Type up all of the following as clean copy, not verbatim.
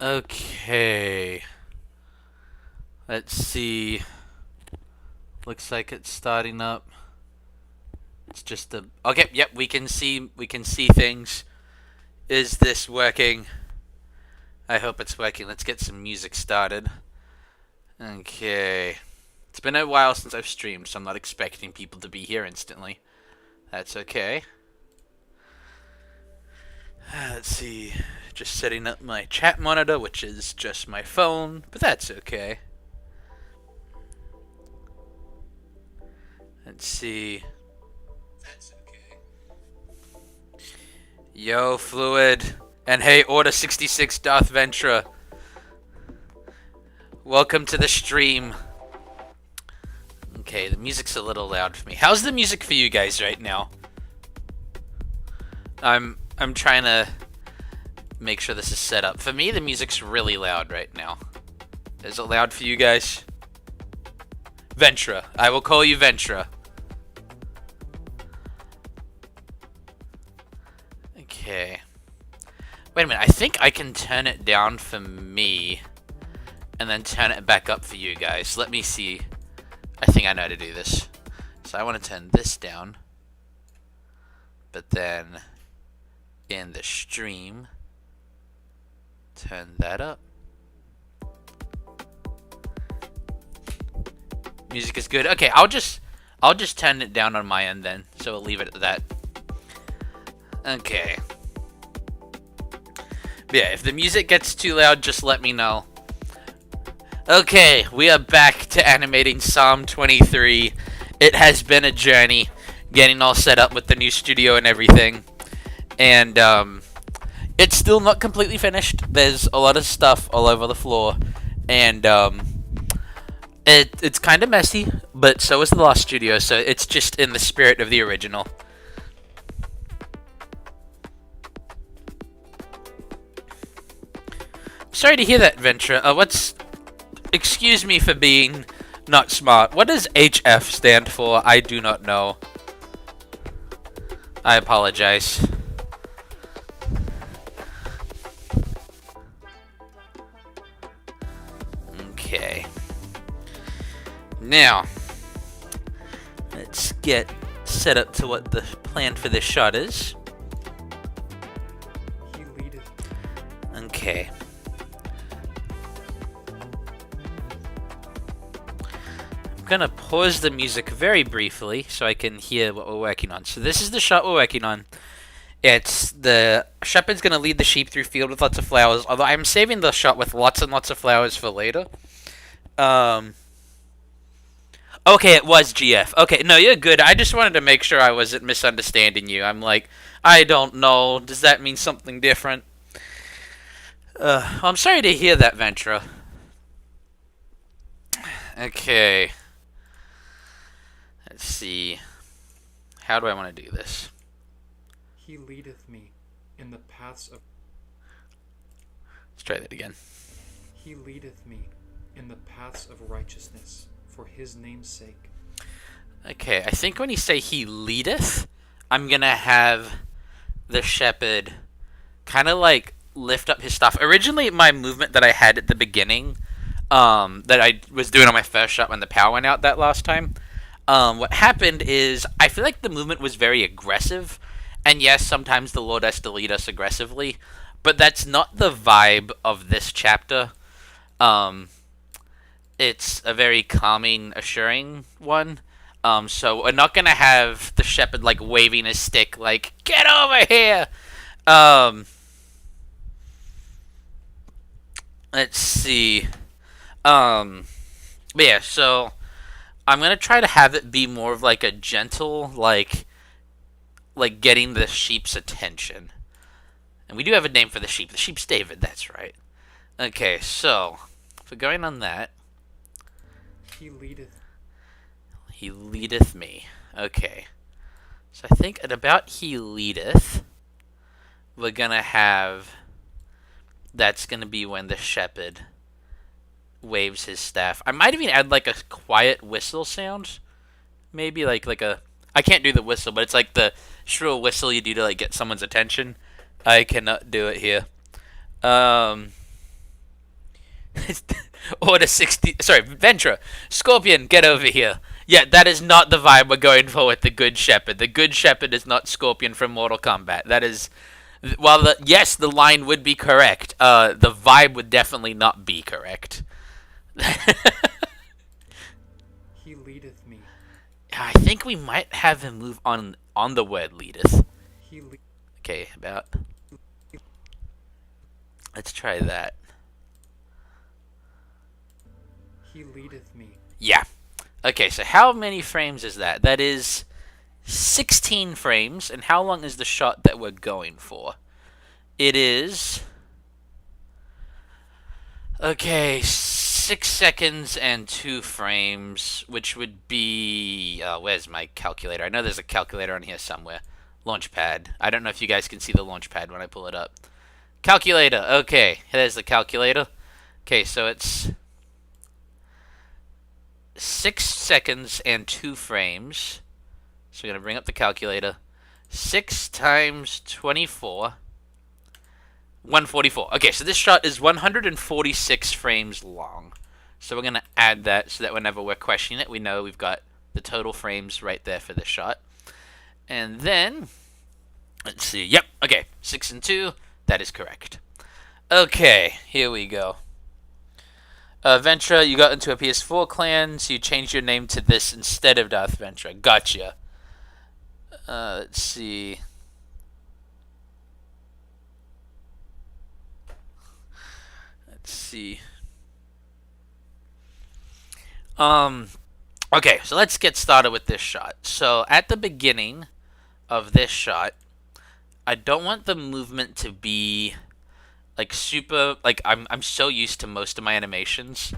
Okay. Let's see. Looks like it's starting up. It's just a okay. Yep, we can see things. Is this working? I hope it's working. Let's get some music started. Okay. It's been a while since I've streamed, so I'm not expecting people to be here instantly. That's okay. Let's see. Just setting up my chat monitor, which is just my phone, but that's okay. Let's see. That's okay. Yo, Fluid. And hey, Order 66 Darth Ventra. Welcome to the stream. Okay, the music's a little loud for me. How's the music for you guys right now? I'm trying to make sure this is set up. For me, the music's really loud right now. Is it loud for you guys? Ventra. I will call you Ventra. Okay. Wait a minute. I think I can turn it down for me and then turn it back up for you guys. Let me see. I think I know how to do this. So I want to turn this down. But then in the stream, turn that up. Music is good. Okay, I'll just turn it down on my end then. So we'll leave it at that. Okay. But yeah, if the music gets too loud, just let me know. Okay, we are back to animating Psalm 23. It has been a journey getting all set up with the new studio and everything. And it's still not completely finished. There's a lot of stuff all over the floor. And it's kind of messy, but so is the last studio, so it's just in the spirit of the original. Sorry to hear that, Ventra. Excuse me for being not smart. What does HF stand for? I do not know. I apologize. Okay. Now, let's get set up to what the plan for this shot is. He leadeth. Okay. I'm gonna pause the music very briefly so I can hear what we're working on. So this is the shot we're working on. It's the shepherd's gonna lead the sheep through field with lots of flowers. Although I'm saving the shot with lots and lots of flowers for later. Okay, it was GF. Okay, no, you're good. I just wanted to make sure I wasn't misunderstanding you. I'm like, I don't know. Does that mean something different? I'm sorry to hear that, Ventra. Okay. Let's see. How do I want to do this? He leadeth me in the paths of. Let's try that again. He leadeth me in the paths of righteousness for his name's sake. Okay, I think when you say he leadeth, I'm gonna have the shepherd kind of like lift up his staff. Originally, my movement that I had at the beginning, that I was doing on my first shot when the power went out that last time, what happened is I feel like the movement was very aggressive. And yes, sometimes the Lord has to lead us aggressively, but that's not the vibe of this chapter. It's a very calming, assuring one. So we're not gonna have the shepherd like waving his stick, like "Get over here." Let's see. But yeah, so I'm gonna try to have it be more of like a gentle, like getting the sheep's attention. And we do have a name for the sheep. The sheep's David. That's right. Okay, so if we're going on that. He leadeth. He leadeth me. Okay. So I think at about he leadeth, we're gonna have. That's gonna be when the shepherd waves his staff. I might even add like a quiet whistle sound. Maybe like a. I can't do the whistle, but it's like the shrill whistle you do to like get someone's attention. I cannot do it here. Order 60. Sorry, Ventra. Scorpion, get over here. Yeah, that is not the vibe we're going for with the Good Shepherd. The Good Shepherd is not Scorpion from Mortal Kombat. That is. While yes, the line would be correct, the vibe would definitely not be correct. He leadeth me. I think we might have him move on the word leadeth. He le- Okay, about. Let's try that. He leadeth me. Yeah. Okay, so how many frames is that? That is 16 frames. And how long is the shot that we're going for? It is. Okay, 6 seconds and 2 frames, which would be. Where's my calculator? I know there's a calculator on here somewhere. Launchpad. I don't know if you guys can see the launchpad when I pull it up. Calculator. Okay, there's the calculator. Okay, so it's 6 seconds and 2 frames. So we're going to bring up the calculator. 6 times 24. 144. Okay, so this shot is 146 frames long. So we're going to add that so that whenever we're questioning it, we know we've got the total frames right there for this shot. And then, let's see. Yep, okay. 6 and 2. That is correct. Okay, here we go. Ventra, you got into a PS4 clan, so you changed your name to this instead of Darth Ventra. Gotcha. Let's see. Let's see. Okay, so let's get started with this shot. So at the beginning of this shot, I don't want the movement to be like super like I'm so used to most of my animations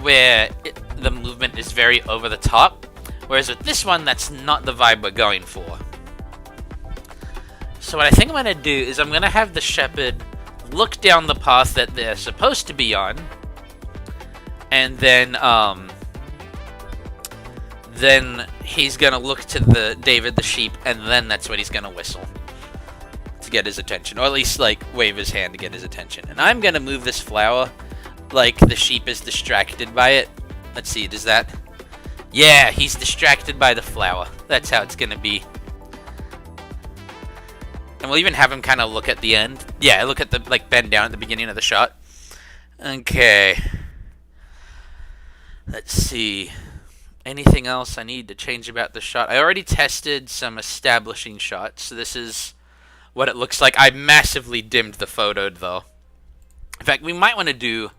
where the movement is very over the top, whereas with this one that's not the vibe we're going for. So what I think I'm going to do is I'm going to have the shepherd look down the path that they're supposed to be on, and then he's going to look to the David the sheep, and then that's when he's going to whistle to get his attention, or at least like wave his hand to get his attention. And I'm gonna move this flower like the sheep is distracted by it. Let's see, does that? Yeah, he's distracted by the flower. That's how it's gonna be. And we'll even have him kind of look at the end. Yeah, look at the like bend down at the beginning of the shot. Okay. Let's see. Anything else I need to change about the shot? I already tested some establishing shots, so this is what it looks like. I massively dimmed the photo, though. In fact, we might want to do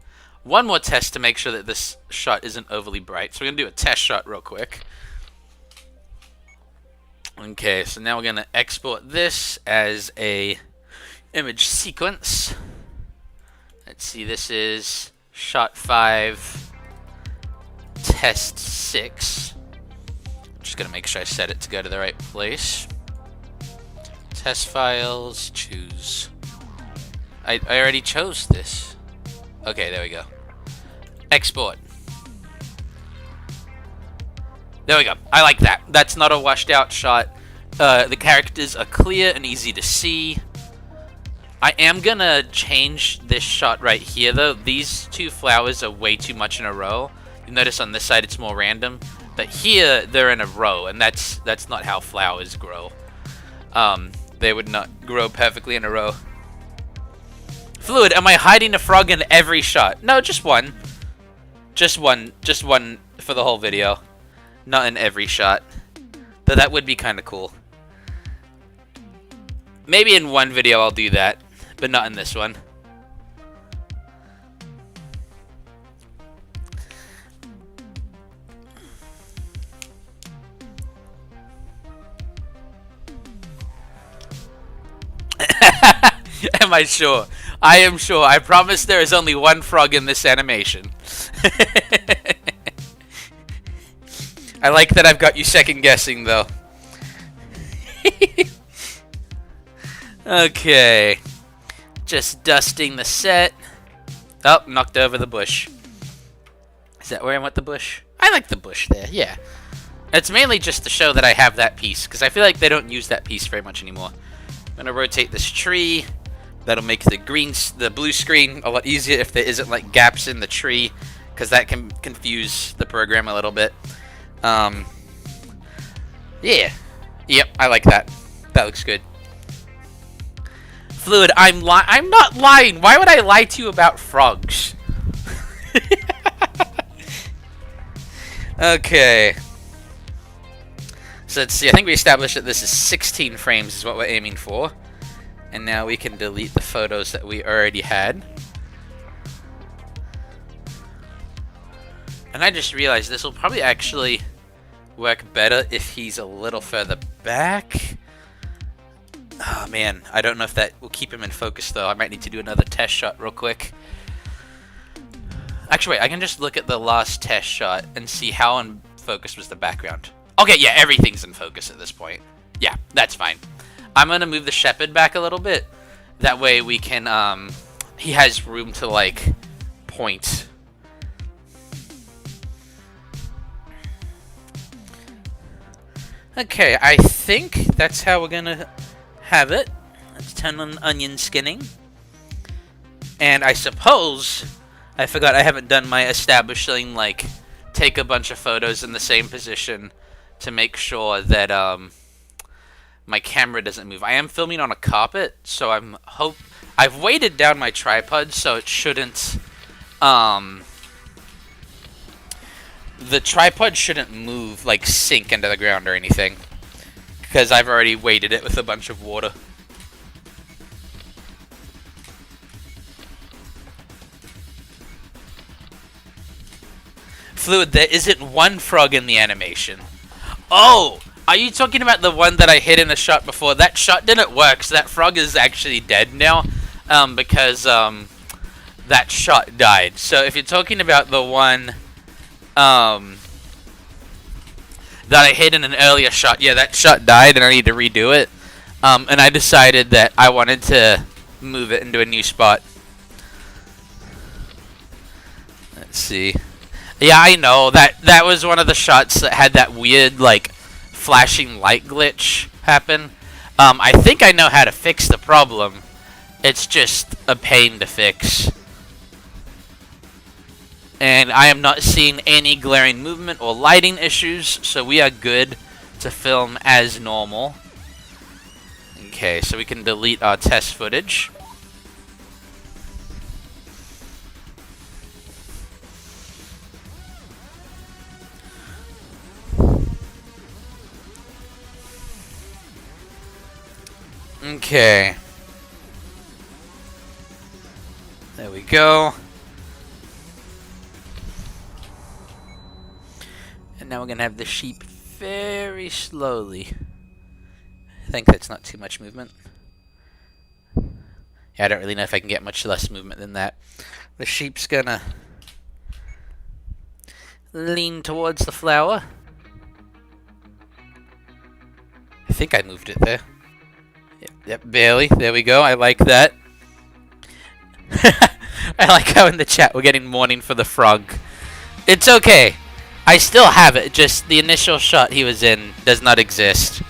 one more test to make sure that this shot isn't overly bright. So we're going to do a test shot real quick. Okay, so now we're going to export this as a image sequence. Let's see, this is shot 5, test 6. I'm just going to make sure I set it to go to the right place. Test files, choose. I already chose this. Okay, there we go. Export. There we go. I like that. That's not a washed out shot. The characters are clear and easy to see. I am gonna change this shot right here though. These two flowers are way too much in a row. You notice on this side it's more random. But here they're in a row, and that's not how flowers grow. They would not grow perfectly in a row. Fluid, am I hiding a frog in every shot? No, just one. Just one for the whole video. Not in every shot. Though that would be kind of cool. Maybe in one video I'll do that, but not in this one. Am I sure? I am sure. I promise there is only one frog in this animation. I like that I've got you second guessing though. Okay. Just dusting the set. Oh, knocked over the bush. Is that where I want the bush? I like the bush there, yeah. It's mainly just to show that I have that piece, because I feel like they don't use that piece very much anymore. I'm going to rotate this tree. That'll make the blue screen a lot easier if there isn't like gaps in the tree, because that can confuse the program a little bit. Yeah. Yep, I like that. That looks good. Fluid, I'm not lying. Why would I lie to you about frogs? Okay. So let's see. I think we established that this is 16 frames is what we're aiming for. And now we can delete the photos that we already had. And I just realized this will probably actually work better if he's a little further back. Oh man, I don't know if that will keep him in focus though. I might need to do another test shot real quick. Actually, wait, I can just look at the last test shot and see how in focus was the background. Okay, yeah, everything's in focus at this point. Yeah, that's fine. I'm gonna move the shepherd back a little bit. That way we can, he has room to, like, point. Okay, I think that's how we're gonna have it. Let's turn on onion skinning. And I suppose, I forgot I haven't done my establishing, like, take a bunch of photos in the same position to make sure that, my camera doesn't move. I am filming on a carpet, so I've weighted down my tripod so it shouldn't, the tripod shouldn't move, like sink into the ground or anything, because I've already weighted it with a bunch of water. Fluid, there isn't one frog in the animation. Oh! Are you talking about the one that I hit in the shot before? That shot didn't work, so that frog is actually dead now, because that shot died. So if you're talking about the one that I hit in an earlier shot, yeah, that shot died and I need to redo it. And I decided that I wanted to move it into a new spot. Let's see. Yeah, I know. That was one of the shots that had that weird, like, flashing light glitch happen. I think I know how to fix the problem. It's just a pain to fix. And I am not seeing any glaring movement or lighting issues, so we are good to film as normal. Okay, so we can delete our test footage. Okay. There we go. And now we're going to have the sheep very slowly. I think that's not too much movement. Yeah, I don't really know if I can get much less movement than that. The sheep's going to lean towards the flower. I think I moved it there. Yep, barely. There we go. I like that. I like how in the chat we're getting mourning for the frog. It's okay. I still have it. Just the initial shot he was in does not exist.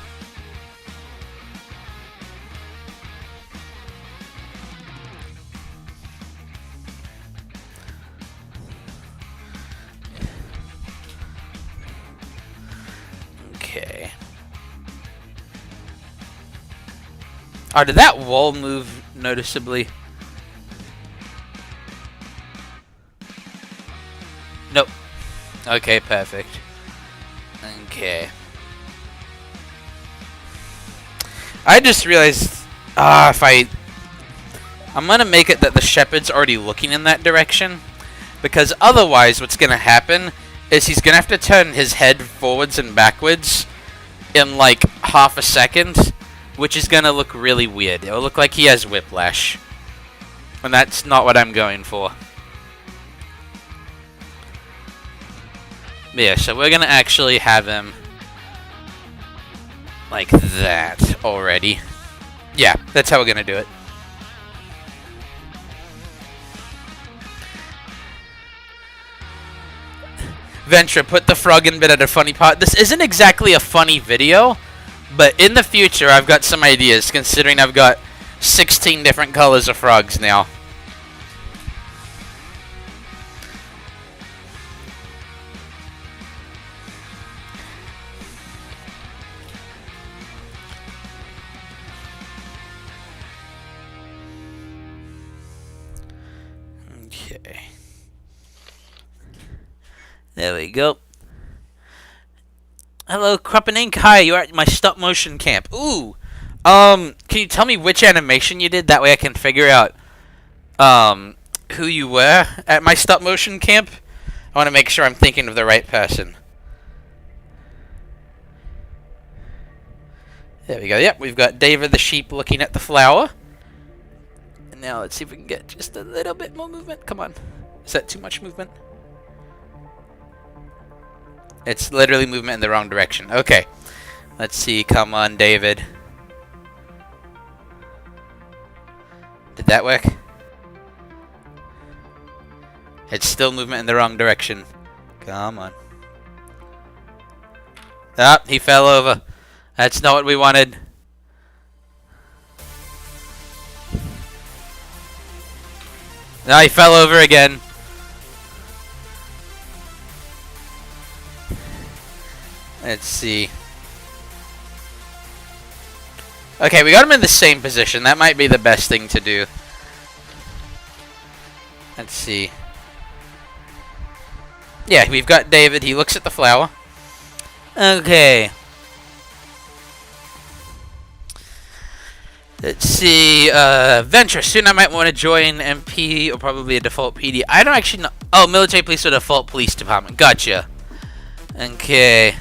Okay. Oh, did that wall move noticeably? Nope. Okay, perfect. Okay. I just realized, I'm gonna make it that the shepherd's already looking in that direction, because otherwise what's gonna happen is he's gonna have to turn his head forwards and backwards in like half a second, which is gonna look really weird. It'll look like he has whiplash. And that's not what I'm going for. Yeah, so we're gonna actually have him like that already. Yeah, that's how we're gonna do it. Ventra, put the frog in bit at a funny part. This isn't exactly a funny video, but in the future I've got some ideas, considering I've got 16 different colors of frogs now. Okay. There we go. Hello, Cruppin Inc. Hi, you're at my stop motion camp. Ooh. Can you tell me which animation you did? That way I can figure out, who you were at my stop motion camp. I want to make sure I'm thinking of the right person. There we go. Yep, we've got David the sheep looking at the flower. And now let's see if we can get just a little bit more movement. Come on. Is that too much movement? It's literally movement in the wrong direction. Okay. Let's see. Come on, David. Did that work? It's still movement in the wrong direction. Come on. Ah, he fell over. That's not what we wanted. No, he fell over again. Let's see. Okay, we got him in the same position. That might be the best thing to do. Let's see. Yeah, we've got David. He looks at the flower. Okay. Let's see. Venture. Soon I might want to join MP or probably a default PD. I don't actually know. Oh, military police or default police department. Gotcha. Okay.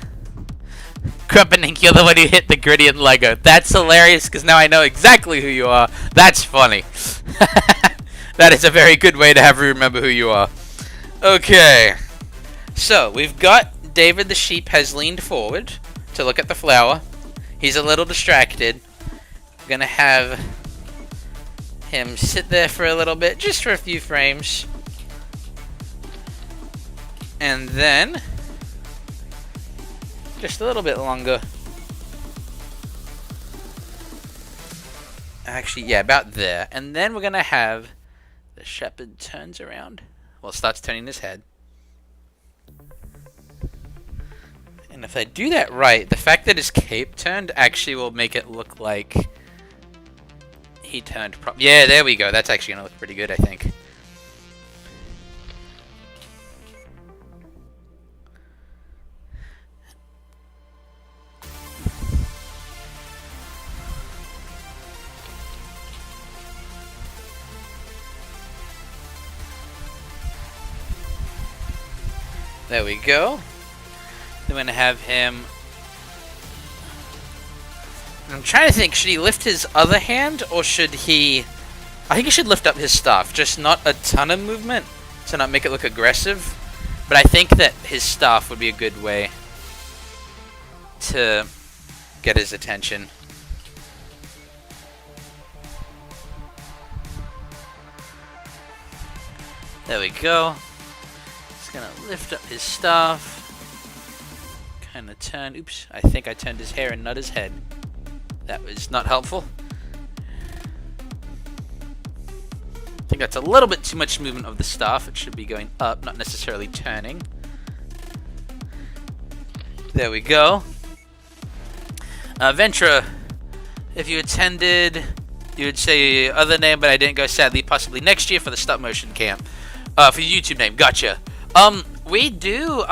Kruppenink, you're the one who hit the Gridian Lego. That's hilarious because now I know exactly who you are. That's funny. That is a very good way to have you remember who you are. Okay. So, we've got David the sheep has leaned forward to look at the flower. He's a little distracted. I'm gonna have him sit there for a little bit, just for a few frames. And then just a little bit longer. Actually, yeah, about there. And then we're gonna have the shepherd turns around. Well, starts turning his head. And if I do that right, the fact that his cape turned actually will make it look like he turned yeah, there we go. That's actually gonna look pretty good, I think. There we go. Then we're gonna have him. I'm trying to think, should he lift his other hand or should he. I think he should lift up his staff, just not a ton of movement to not make it look aggressive. But I think that his staff would be a good way to get his attention. There we go. He's gonna lift up his staff. Kind of turn. Oops, I think I turned his hair and not his head. That was not helpful. I think that's a little bit too much movement of the staff. It should be going up, not necessarily turning. There we go. Ventra, if you attended, you would say your other name, but I didn't go, sadly. Possibly next year for the stop motion camp. For your YouTube name. Gotcha. We do,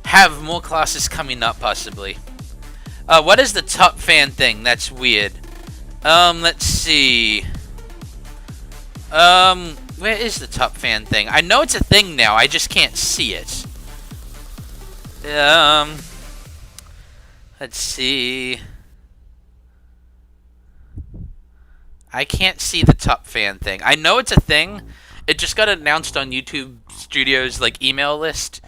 have more classes coming up, possibly. What is the top fan thing? That's weird. Let's see. Where is the top fan thing? I know it's a thing now, I just can't see it. Let's see. I can't see the top fan thing. I know it's a thing. It just got announced on YouTube Studios, like, email list.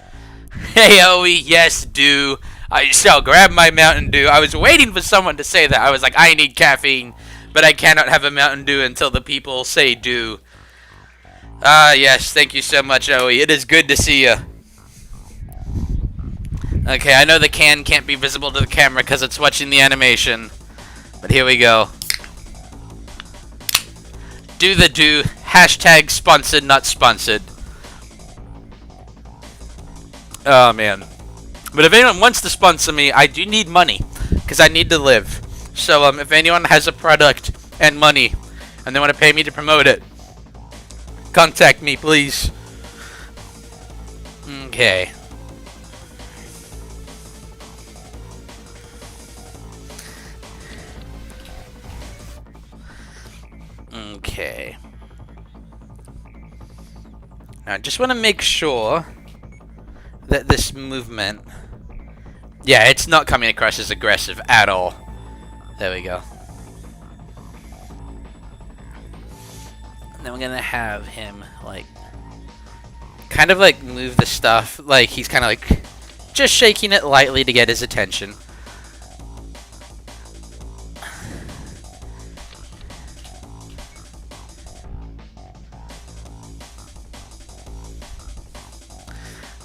Hey, Owie, yes, do. I shall grab my Mountain Dew. I was waiting for someone to say that. I was like, I need caffeine, but I cannot have a Mountain Dew until the people say do. Ah, yes, thank you so much, Owie. It is good to see you. Okay, I know the can can't be visible to the camera because it's watching the animation, but here we go. Do the do. Hashtag sponsored, not sponsored. Oh, man. But if anyone wants to sponsor me, I do need money. Because I need to live. So, if anyone has a product and money, and they want to pay me to promote it, contact me, please. Okay. Okay. Now, I just want to make sure that this movement... Yeah, it's not coming across as aggressive at all. There we go. And then we're going to have him, like... kind of, like, move the stuff. Like, he's kind of, like, just shaking it lightly to get his attention.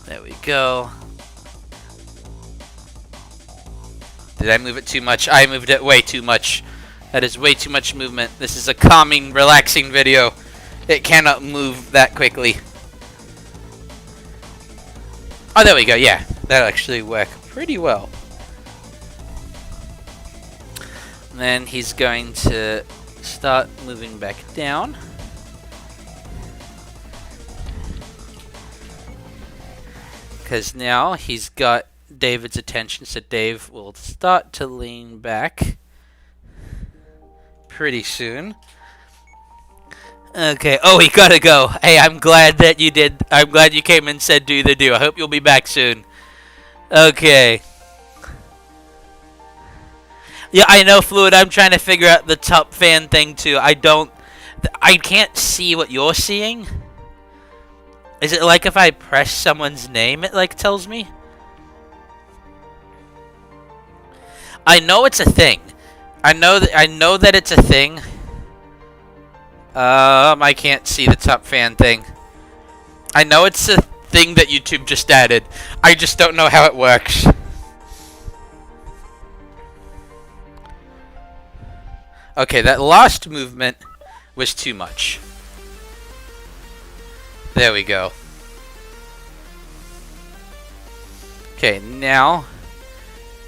There we go. Did I move it too much? I moved it way too much. That is way too much movement. This is a calming, relaxing video. It cannot move that quickly. Oh, there we go. Yeah, that'll actually work pretty well. And then he's going to start moving back down. Because now he's got David's attention, so Dave will start to lean back pretty soon. Okay. Oh, he gotta go. Hey, I'm glad that you did. I'm glad you came and said do the do. I hope you'll be back soon. Okay. Yeah, I know, Fluid. I'm trying to figure out the top fan thing too. I can't see what you're seeing. Is it like if I press someone's name, it like tells me? I know it's a thing. I know that it's a thing. I can't see the top fan thing. I know it's a thing that YouTube just added. I just don't know how it works. Okay, that last movement was too much. There we go. Okay, now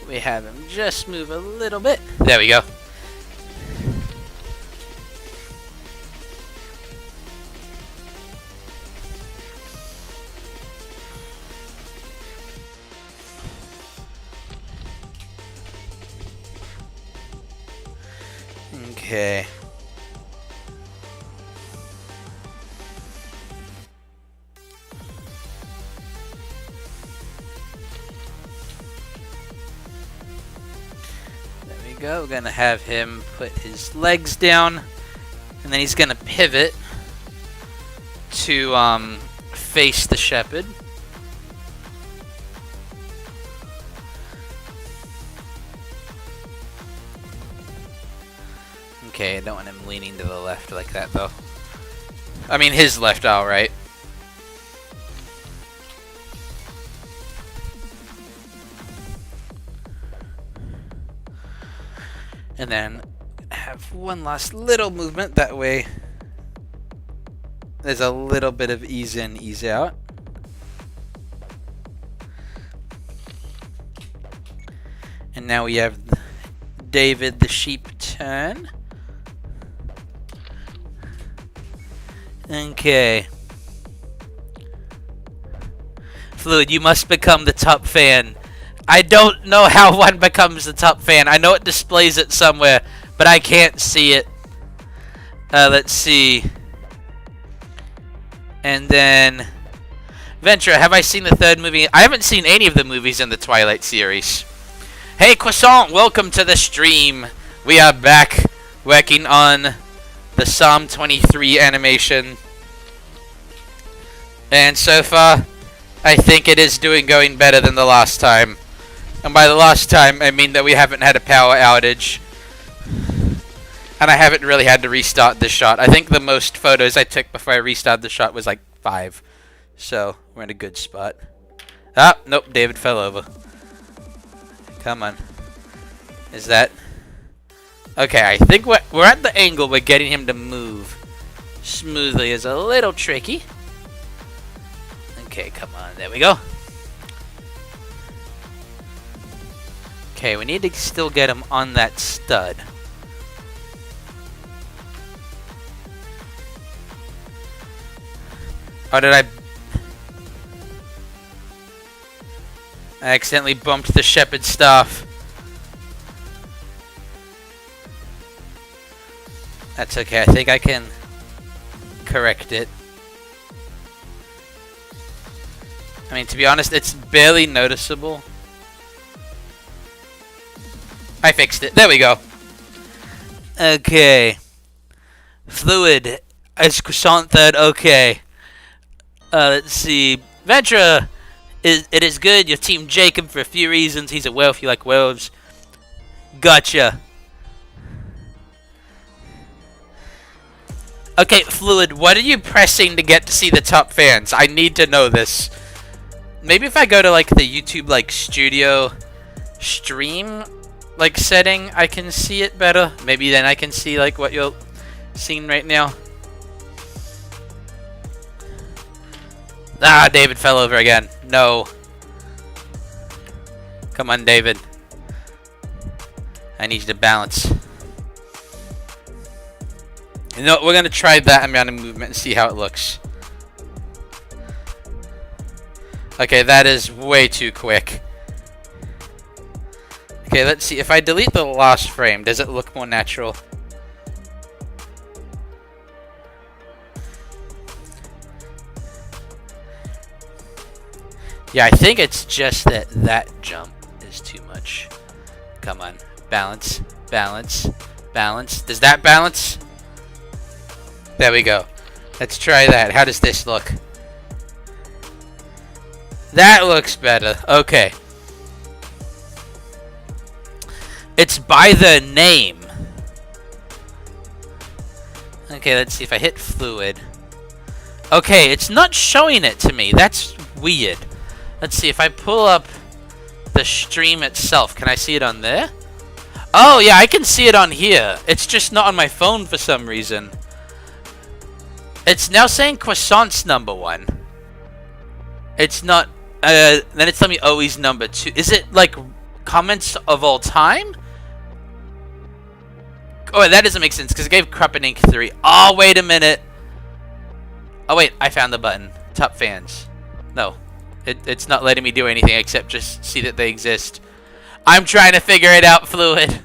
we have him just move a little bit. There we go. Okay. Go. We're gonna have him put his legs down, and then he's gonna pivot to face the shepherd. Okay, I don't want him leaning to the left like that though. I mean his left, alright. And then have one last little movement. That way there's a little bit of ease in, ease out. And now we have David the sheep turn. Okay. Fluid, you must become the top fan. I don't know how one becomes the top fan. I know it displays it somewhere, but I can't see it. Let's see. And then... Ventura, have I seen the third movie? I haven't seen any of the movies in the Twilight series. Hey, Croissant, welcome to the stream. We are back working on the Psalm 23 animation. And so far, I think it is going better than the last time. And by the last time, I mean that we haven't had a power outage. And I haven't really had to restart this shot. I think the most photos I took before I restarted the shot was like 5. So, we're in a good spot. Ah, nope, David fell over. Come on. Is that... Okay, I think we're at the angle we're getting him to move. smoothly is a little tricky. Okay, come on. There we go. Okay, we need to still get him on that stud. Oh, did I accidentally bumped the shepherd staff. That's okay. I think I can correct it. I mean, to be honest, it's barely noticeable. I fixed it. There we go. Okay. Fluid as croissant third. Okay. Let's see. Ventra, it is good. Your team Jacob for a few reasons. He's a werewolf. You like werewolves. Gotcha. Okay, Fluid, what are you pressing to get to see the top fans? I need to know this. Maybe if I go to like the YouTube like studio stream like setting, I can see it better. Maybe then I can see like what you're seeing right now. Ah, David fell over again. No. Come on, David. I need you to balance. You know, we're gonna try that amount of movement and see how it looks. Okay, that is way too quick. Okay, let's see. If I delete the last frame, does it look more natural? Yeah, I think it's just that that jump is too much. Come on. Balance. Balance. Balance. Does that balance? There we go. Let's try that. How does this look? That looks better. Okay. It's by the name. Okay, let's see if I hit fluid. Okay, it's not showing it to me. That's weird. Let's see if I pull up the stream itself. Can I see it on there? Oh, yeah, I can see it on here. It's just not on my phone for some reason. It's now saying croissant's #1. It's not. Then it's telling me always #2. Is it like comments of all time? Oh, that doesn't make sense because it gave Crupinink 3. Oh, wait a minute. Oh, wait. I found the button. Top fans. No. It's not letting me do anything except just see that they exist. I'm trying to figure it out, Fluid.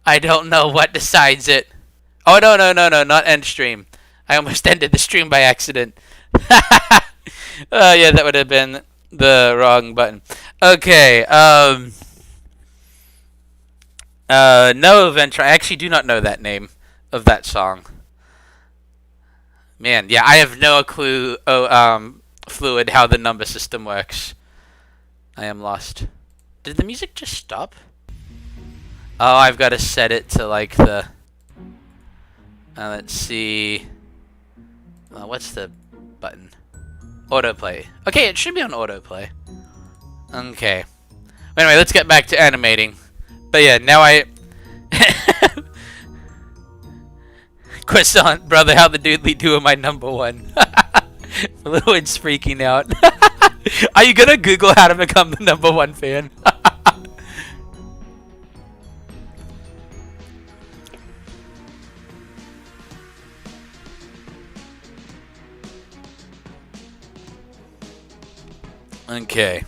I don't know what decides it. Oh, no, no, no, no. Not end stream. I almost ended the stream by accident. Oh, yeah, that would have been the wrong button. Okay, no, Ventra. I actually do not know that name of that song. Man, yeah, I have no clue, Fluid, how the number system works. I am lost. Did the music just stop? Oh, I've got to set it to, like, the... let's see... what's the button? Autoplay. Okay, it should be on autoplay. Okay. Anyway, let's get back to animating. But yeah, now I... Croissant, brother, how the doodly do am I #1? Fluid's freaking out. Are you gonna Google how to become the #1 fan? Okay.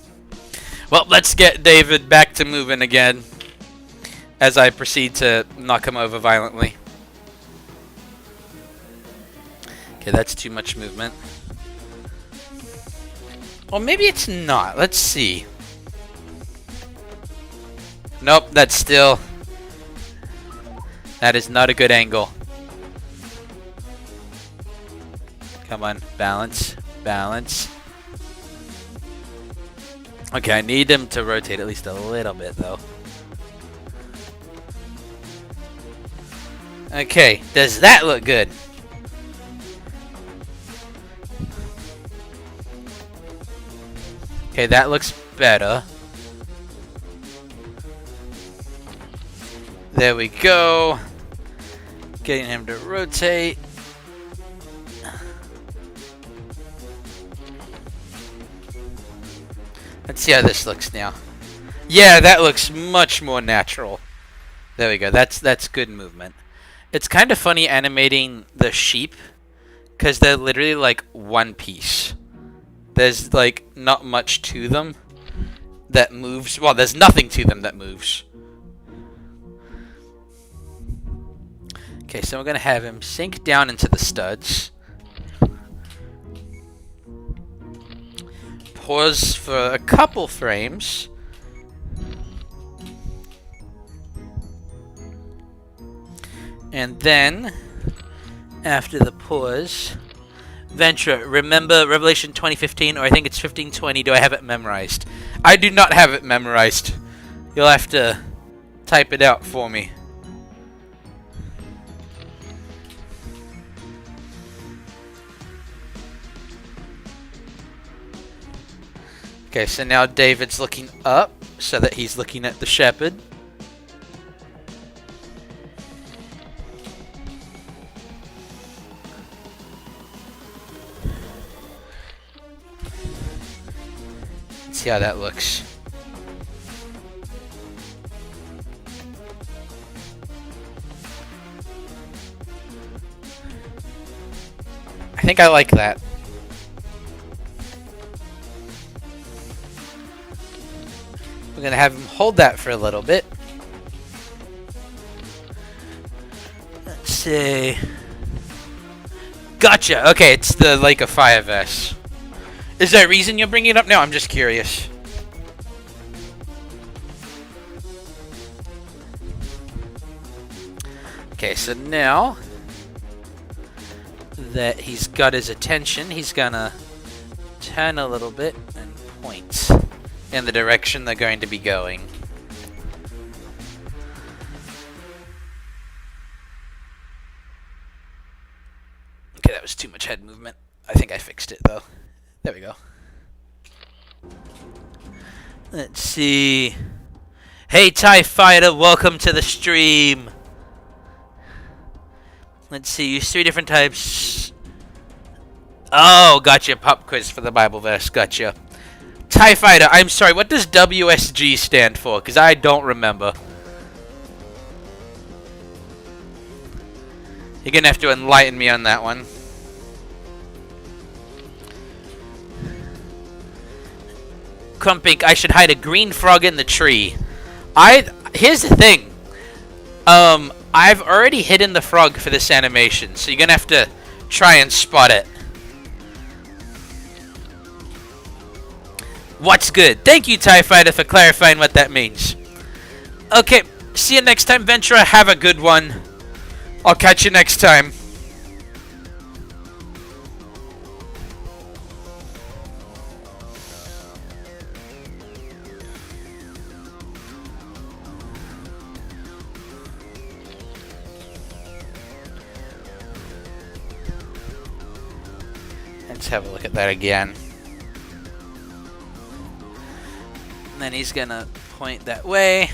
Well, let's get David back to moving again as I proceed to knock him over violently. Okay, that's too much movement. Well, maybe it's not. Let's see. Nope, that's still... That is not a good angle. Come on, balance, balance. Okay, I need him to rotate at least a little bit, though. Okay, does that look good? Okay, that looks better. There we go. Getting him to rotate. Let's see how this looks now. Yeah, that looks much more natural. There we go. That's good movement. It's kind of funny animating the sheep because they're literally like one piece. There's like not much to them that moves. Well, there's nothing to them that moves. Okay, so we're gonna have him sink down into the studs. Pause for a couple frames. And then, after the pause, Ventura, remember Revelation 20:15, or I think it's 15:20. Do I have it memorized? I do not have it memorized. You'll have to type it out for me. Okay, so now David's looking up so that he's looking at the shepherd. Let's see how that looks. I think I like that. We're gonna have him hold that for a little bit. Let's see. Gotcha. Okay, it's the Lake of Fire verse. Is there a reason you're bringing it up now? I'm just curious. Okay, so now that he's got his attention, he's gonna turn a little bit and point in the direction they're going to be going. Okay, that was too much head movement. I think I fixed it though. There we go. Let's see. Hey TIE Fighter, welcome to the stream. Let's see, use 3 different types. Oh, gotcha. Pop quiz for the Bible verse. Gotcha. TIE Fighter, I'm sorry, what does WSG stand for? Because I don't remember. You're going to have to enlighten me on that one. Crumpink, I should hide a green frog in the tree. Here's the thing. I've already hidden the frog for this animation, so you're going to have to try and spot it. What's good? Thank you, TIE Fighter, for clarifying what that means. Okay, see you next time, Ventura. Have a good one. I'll catch you next time. Let's have a look at that again. And then he's gonna point that way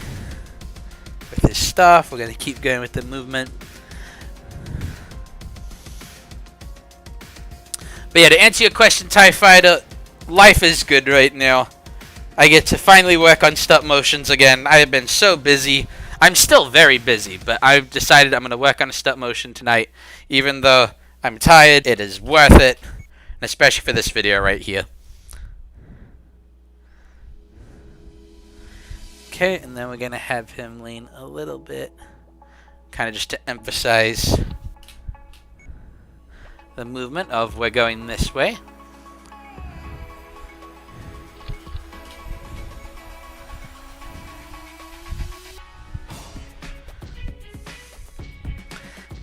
with his stuff. We're gonna keep going with the movement. But yeah, to answer your question, TIE Fighter, life is good right now. I get to finally work on stop motions again. I have been so busy. I'm still very busy, but I've decided I'm gonna work on a stop motion tonight. Even though I'm tired, it is worth it. Especially for this video right here. Okay, and then we're going to have him lean a little bit. Kind of just to emphasize the movement of we're going this way.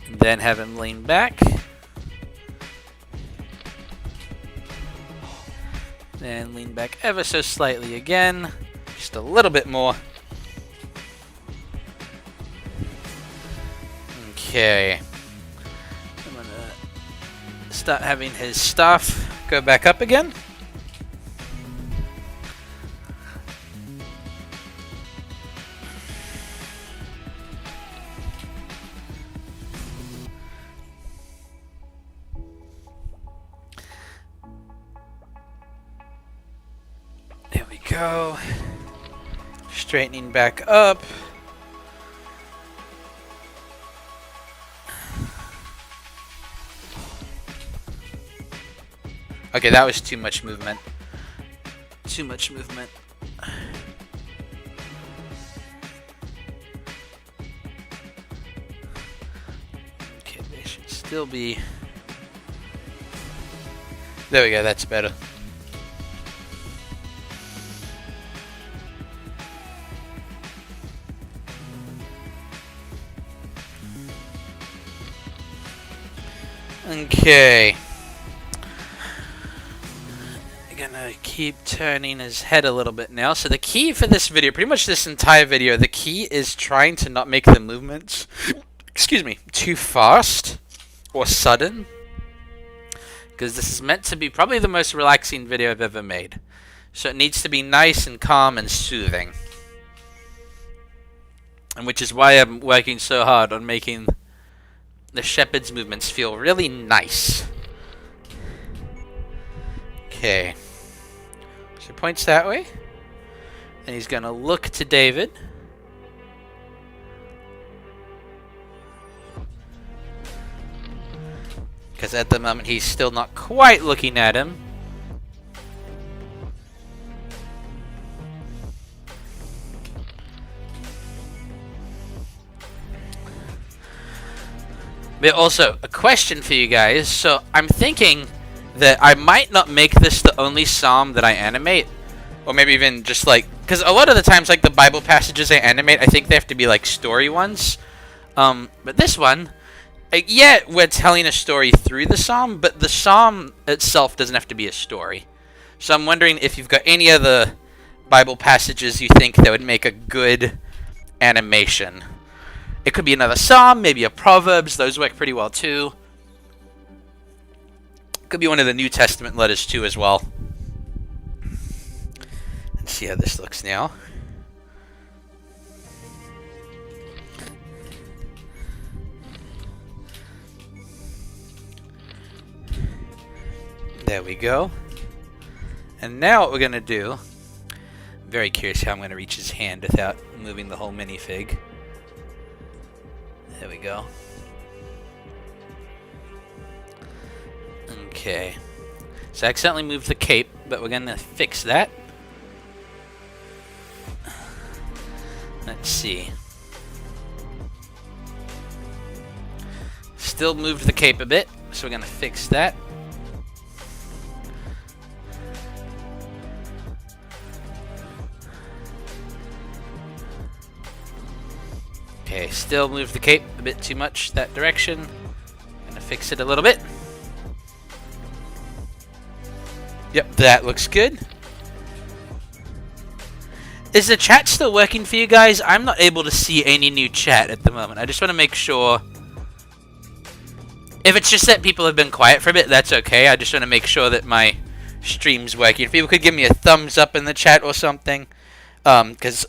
And then have him lean back. Then lean back ever so slightly again. Just a little bit more. Okay. I'm going to start having his staff go back up again. go. Straightening back up. Okay, that was too much movement. Too much movement. Okay, they should still be... There we go, that's better. Okay. I'm gonna keep turning his head a little bit now. So the key for this video, pretty much this entire video, the key is trying to not make the movements, excuse me, too fast or sudden. Because this is meant to be probably the most relaxing video I've ever made. So it needs to be nice and calm and soothing. And which is why I'm working so hard on making the shepherd's movements feel really nice. Okay. So he points that way. And he's going to look to David. Because at the moment he's still not quite looking at him. But also, a question for you guys. So, I'm thinking that I might not make this the only psalm that I animate. Or maybe even just like... Because a lot of the times, like, the Bible passages I animate, I think they have to be, like, story ones. But this one... yeah, we're telling a story through the psalm, but the psalm itself doesn't have to be a story. So I'm wondering if you've got any other Bible passages you think that would make a good animation. It could be another psalm, maybe a Proverbs. Those work pretty well too. Could be one of the New Testament letters too as well. Let's see how this looks now. There we go. And now what we're going to do... I'm very curious how I'm going to reach his hand without moving the whole minifig. There we go. Okay. So I accidentally moved the cape, but we're going to fix that. Let's see. Still moved the cape a bit, so we're going to fix that. Okay, still move the cape a bit too much that direction. Gonna fix it a little bit. Yep, that looks good. Is the chat still working for you guys? I'm not able to see any new chat at the moment. I just want to make sure. If it's just that people have been quiet for a bit, that's okay. I just want to make sure that my stream's working. If people could give me a thumbs up in the chat or something. Because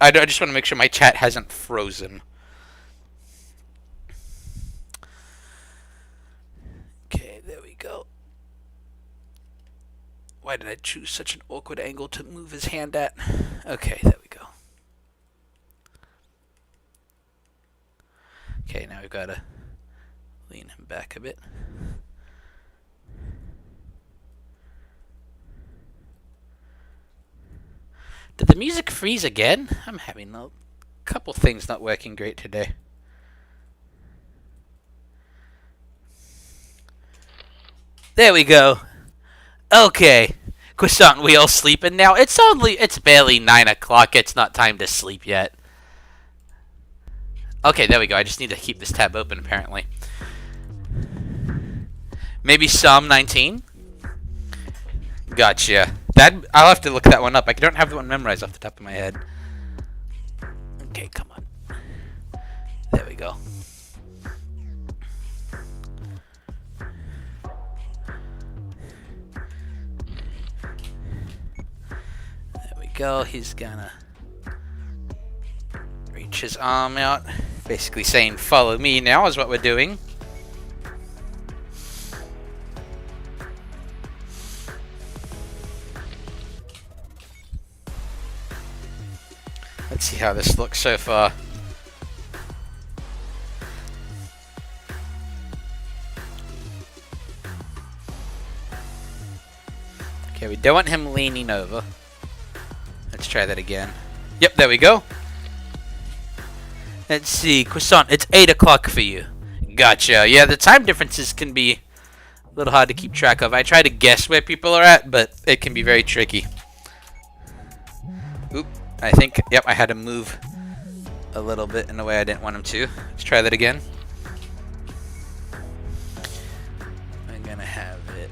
I just want to make sure my chat hasn't frozen. Okay, there we go. Why did I choose such an awkward angle to move his hand at? Okay, there we go. Okay, now we've got to lean him back a bit. Did the music freeze again? I'm having a couple things not working great today. There we go. Okay. Croissant, we all sleeping now? It's barely 9 o'clock. It's not time to sleep yet. Okay, there we go. I just need to keep this tab open, apparently. Maybe Psalm 19? Gotcha. I'll have to look that one up. I don't have the one memorized off the top of my head. Okay, come on. There we go. There we go. He's gonna reach his arm out. Basically saying, follow me now is what we're doing. see how this looks so far. Okay, we don't want him leaning over. Let's try that again. Yep, there we go. Let's see, Croissant, it's 8 o'clock for you. Gotcha. Yeah, the time differences can be a little hard to keep track of. I try to guess where people are at, but it can be very tricky. Oop, I think, yep, I had to move a little bit in a way I didn't want him to. Let's try that again. I'm gonna have it.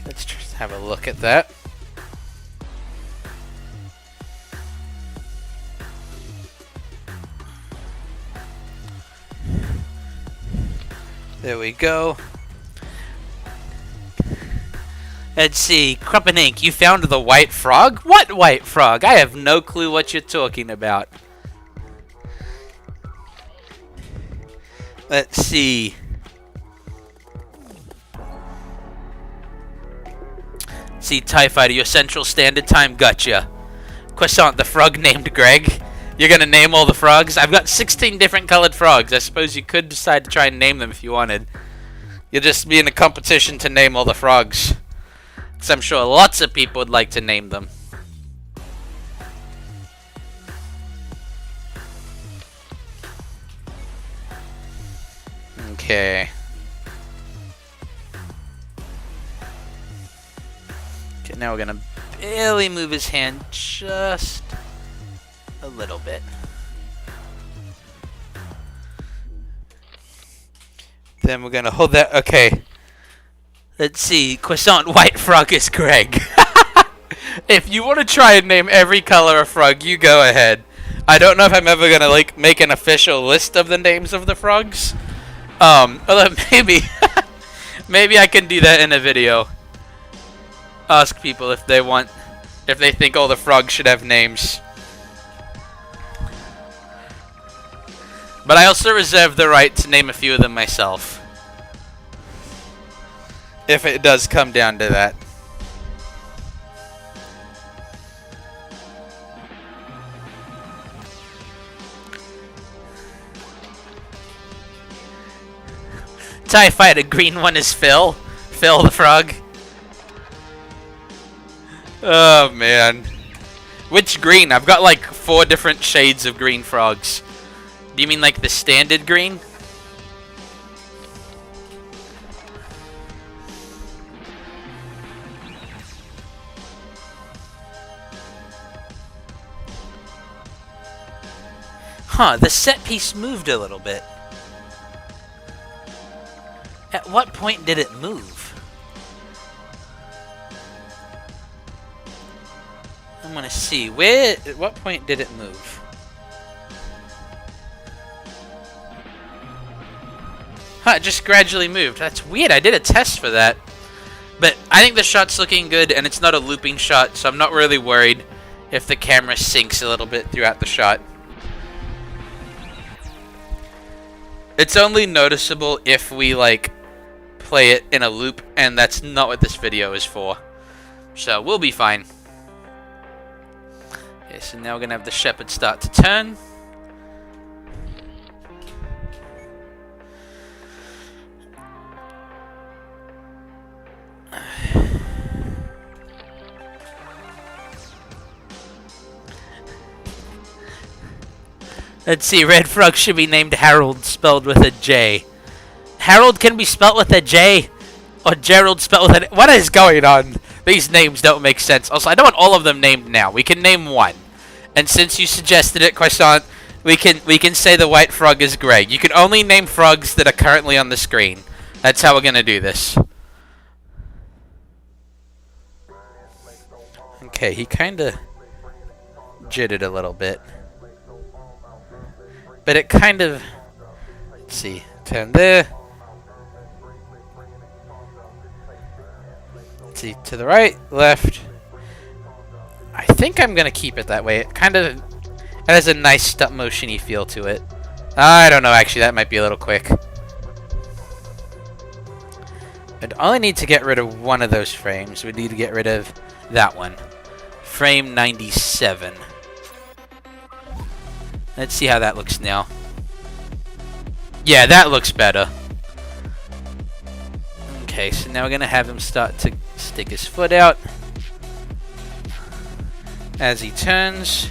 Let's just have a look at that. There we go. Let's see, Crump and Ink, you found the white frog? What white frog? I have no clue what you're talking about. Let's see. See, TIE Fighter, your Central Standard Time, gotcha. Croissant, the frog named Greg. You're gonna name all the frogs? I've got 16 different colored frogs. I suppose you could decide to try and name them if you wanted. You'll just be in a competition to name all the frogs. Because I'm sure lots of people would like to name them. Okay. Okay, now we're gonna barely move his hand just a little bit. Then we're gonna hold that. Okay. Let's see. Croissant White Frog is Greg. If you want to try and name every color of frog, you go ahead. I don't know if I'm ever gonna like make an official list of the names of the frogs. Although maybe, maybe I can do that in a video. Ask people if they want, if they think all the frogs should have names. But I also reserve the right to name a few of them myself. If it does come down to that. TIE Fighter, green one is Phil. Phil the frog. Oh man. Which green? I've got like 4 different shades of green frogs. Do you mean like the standard green? Huh, the set piece moved a little bit. At what point did it move? I'm gonna see. At what point did it move? Huh, it just gradually moved. That's weird. I did a test for that. But I think the shot's looking good, and it's not a looping shot, so I'm not really worried if the camera sinks a little bit throughout the shot. It's only noticeable if we, like, play it in a loop, and that's not what this video is for. So, we'll be fine. Okay, so now we're gonna have the shepherd start to turn. Let's see, Red Frog should be named Harold, spelled with a J. Harold can be spelled with a J, or Gerald spelled with an... What is going on? These names don't make sense. Also, I don't want all of them named now. We can name one. And since you suggested it, Croissant, we can say the white frog is Greg. You can only name frogs that are currently on the screen. That's how we're gonna do this. Okay, he kinda jittered a little bit. But it kind of... Let's see. Turn there. Let's see. To the right, left. I think I'm going to keep it that way. It kind of... It has a nice stop motion-y feel to it. I don't know, actually. That might be a little quick. I'd only need to get rid of one of those frames. We need to get rid of That one. Frame 97. Let's see how that looks now. Yeah, that looks better. Okay, so now we're going to have him start to stick his foot out as he turns.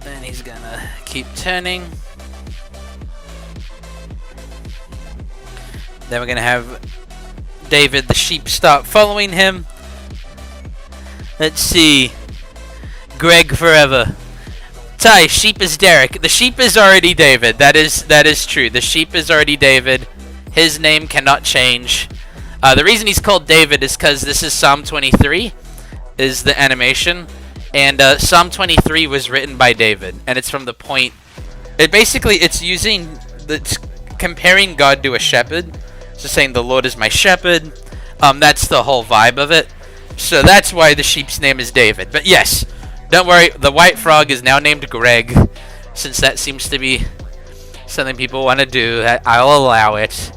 Then he's going to keep turning. Then we're going to have David the sheep start following him. Let's see. Greg forever. Ty, sheep is Derek. The sheep is already David. That is true. The sheep is already David. His name cannot change. The reason he's called David is because this is Psalm 23, is the animation. And Psalm 23 was written by David. And it's from the point... It's using... It's comparing God to a shepherd. So saying the Lord is my shepherd. That's the whole vibe of it. So that's why the sheep's name is David. But yes, don't worry. The white frog is now named Greg. Since that seems to be something people want to do, I'll allow it.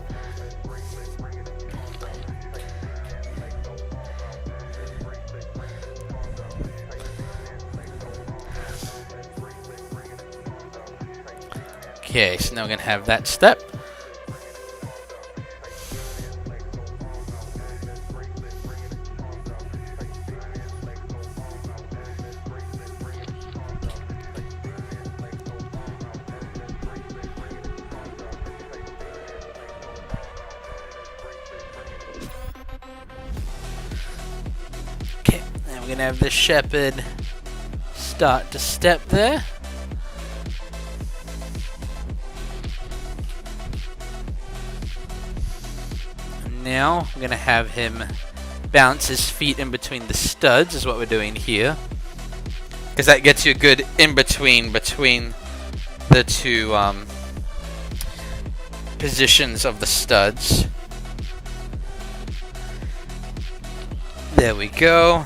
Okay, so now we're going to have that step. Okay, now we're going to have the shepherd start to step there. Now I'm going to have him bounce his feet in between the studs is what we're doing here. Because that gets you a good in-between between the two positions of the studs. There we go.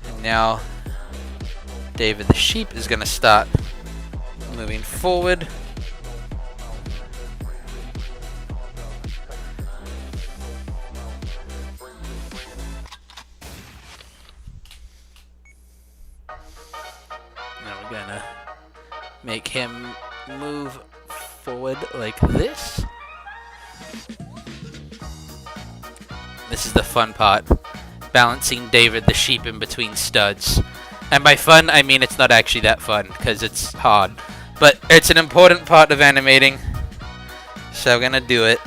And now David the sheep is going to start moving forward. Now we're gonna make him move forward like this. This is the fun part. Balancing David the sheep in between studs. And by fun, I mean it's not actually that fun, because it's hard. But it's an important part of animating. So I'm gonna do it.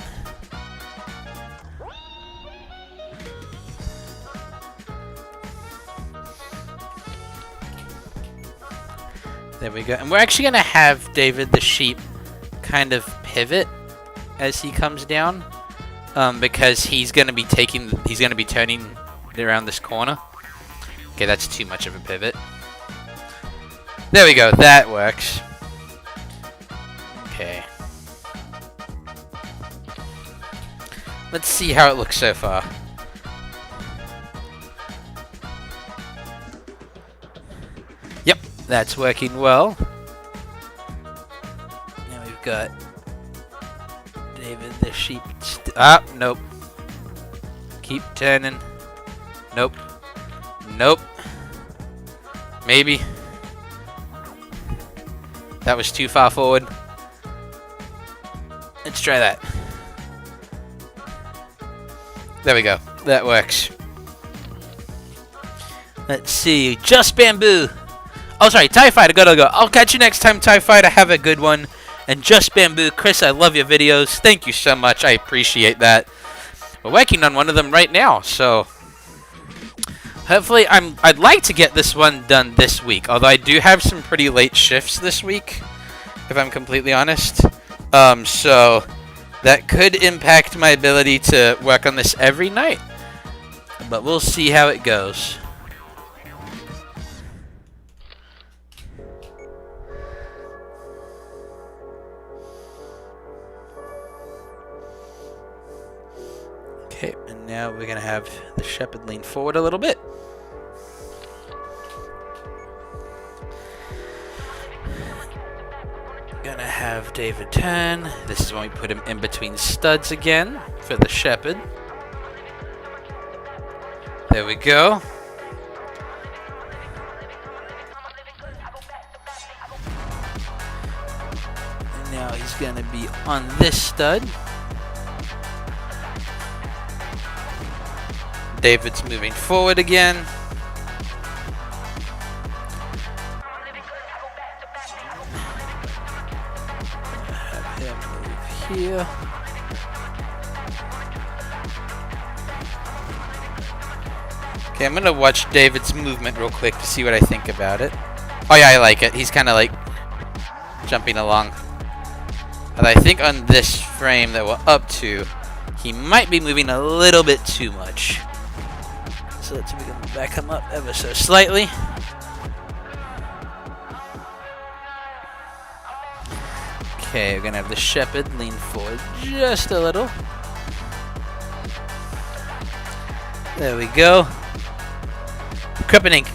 There we go. And we're actually gonna have David the sheep kind of pivot as he comes down. Because he's gonna be turning around this corner. Okay, that's too much of a pivot. There we go, that works. Okay. Let's see how it looks so far. Yep, that's working well. Now we've got David the sheep. Nope. Keep turning. Nope. Nope. Maybe. That was too far forward. Let's try that. There we go. That works. Let's see. Just Bamboo. Oh, sorry. TIE Fighter. Gotta go. I'll catch you next time, TIE Fighter. Have a good one. And Just Bamboo. Chris, I love your videos. Thank you so much. I appreciate that. We're working on one of them right now, so hopefully I'd like to get this one done this week. Although I do have some pretty late shifts this week, if I'm completely honest. So that could impact my ability to work on this every night. But we'll see how it goes. Okay, and now we're going to have the shepherd lean forward a little bit. have David turn. This is when we put him in between studs again for the shepherd. There we go. And now he's going to be on this stud. David's moving forward again. Have him move here. Okay, I'm gonna watch David's movement real quick to see what I think about it. Oh yeah, I like it. He's kind of like jumping along. And I think on this frame that we're up to, he might be moving a little bit too much. So let's back him up ever so slightly. Okay, we're gonna have the shepherd lean forward just a little. There we go. Crippening.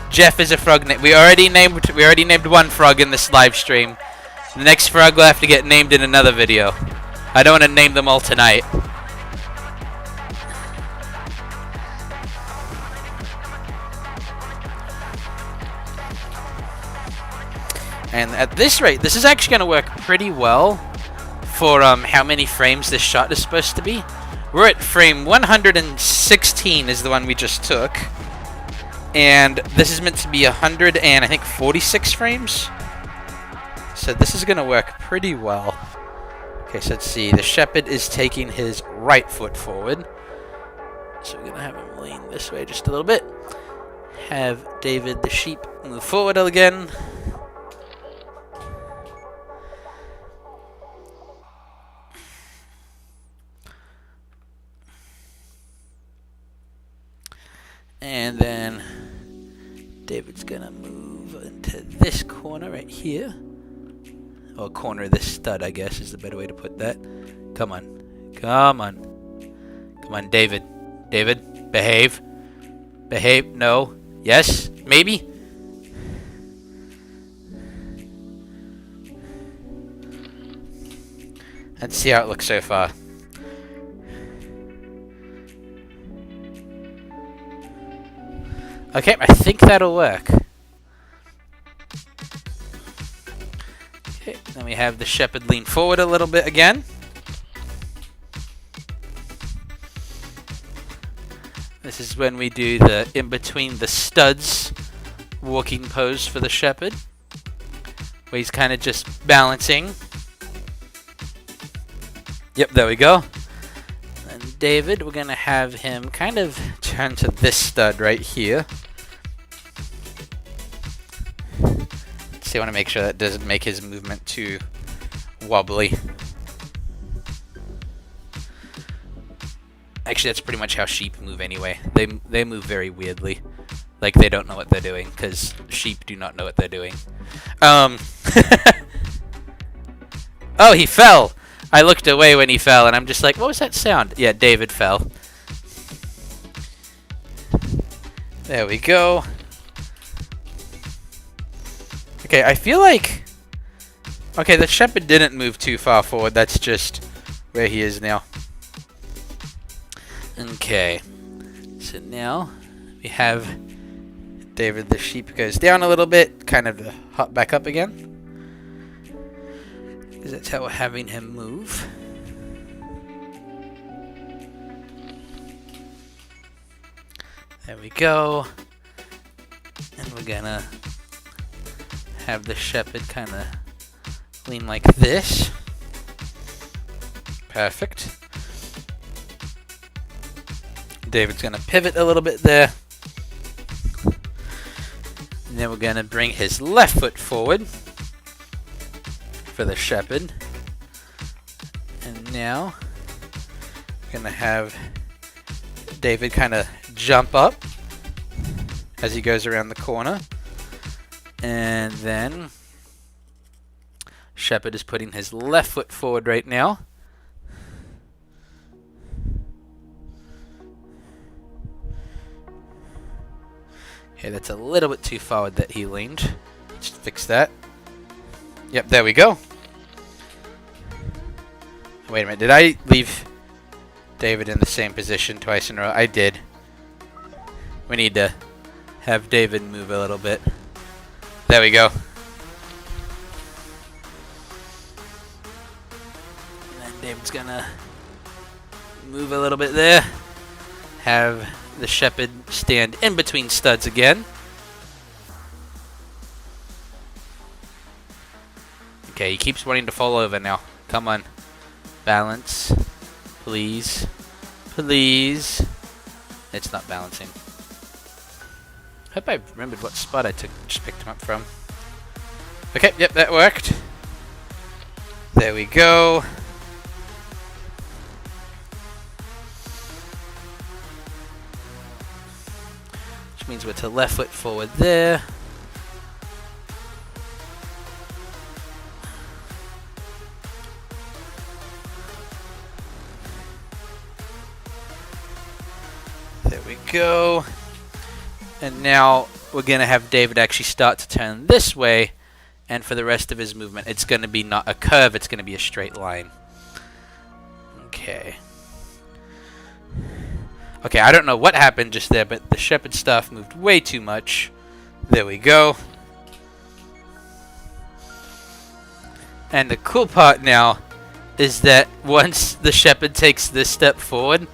Jeff is a frog. We already named one frog in this live stream. The next frog will have to get named in another video. I don't want to name them all tonight. And at this rate, this is actually going to work pretty well for how many frames this shot is supposed to be. We're at frame 116 is the one we just took. And this is meant to be 100 and I think 46 frames. So this is going to work pretty well. Okay, so let's see. The shepherd is taking his right foot forward. So we're going to have him lean this way just a little bit. Have David the sheep move forward again. And then David's gonna move into this corner right here. Or corner of this stud, I guess, is the better way to put that. Come on. Come on. Come on, David. David, behave. Behave. No. Yes? Maybe? Let's see how it looks so far. Okay, I think that'll work. Okay, then we have the shepherd lean forward a little bit again. This is when we do the in between the studs walking pose for the shepherd, where he's kind of just balancing. Yep, there we go. And David, we're going to have him kind of turn to this stud right here. I want to make sure that doesn't make his movement too wobbly. Actually, that's pretty much how sheep move anyway. They move very weirdly. Like they don't know what they're doing, because sheep do not know what they're doing. Oh, he fell! I looked away when he fell, and I'm just like, what was that sound? Yeah, David fell. There we go. Okay, I feel like... Okay, the shepherd didn't move too far forward. That's just where he is now. Okay. So now we have David the sheep goes down a little bit, kind of to hop back up again. Because that's how we're having him move. There we go. And we're gonna have the shepherd kind of lean like this. Perfect. David's going to pivot a little bit there. And then we're going to bring his left foot forward for the shepherd. And now we're going to have David kind of jump up as he goes around the corner. And then shepherd is putting his left foot forward right now. Okay, that's a little bit too forward that he leaned. Let's fix that. Yep, there we go. Wait a minute, did I leave David in the same position twice in a row? I did. We need to have David move a little bit. There we go. And then David's gonna move a little bit there. Have the shepherd stand in between studs again. Okay, he keeps wanting to fall over now. Come on. Balance. Please. Please. It's not balancing. Hope I remembered what spot I just picked him up from. Okay, yep, that worked. There we go. Which means we're to left foot forward there. There we go. And now we're going to have David actually start to turn this way. And for the rest of his movement, it's going to be not a curve, it's going to be a straight line. Okay. Okay, I don't know what happened just there, but the shepherd stuff moved way too much. There we go. And the cool part now is that once the shepherd takes this step forward,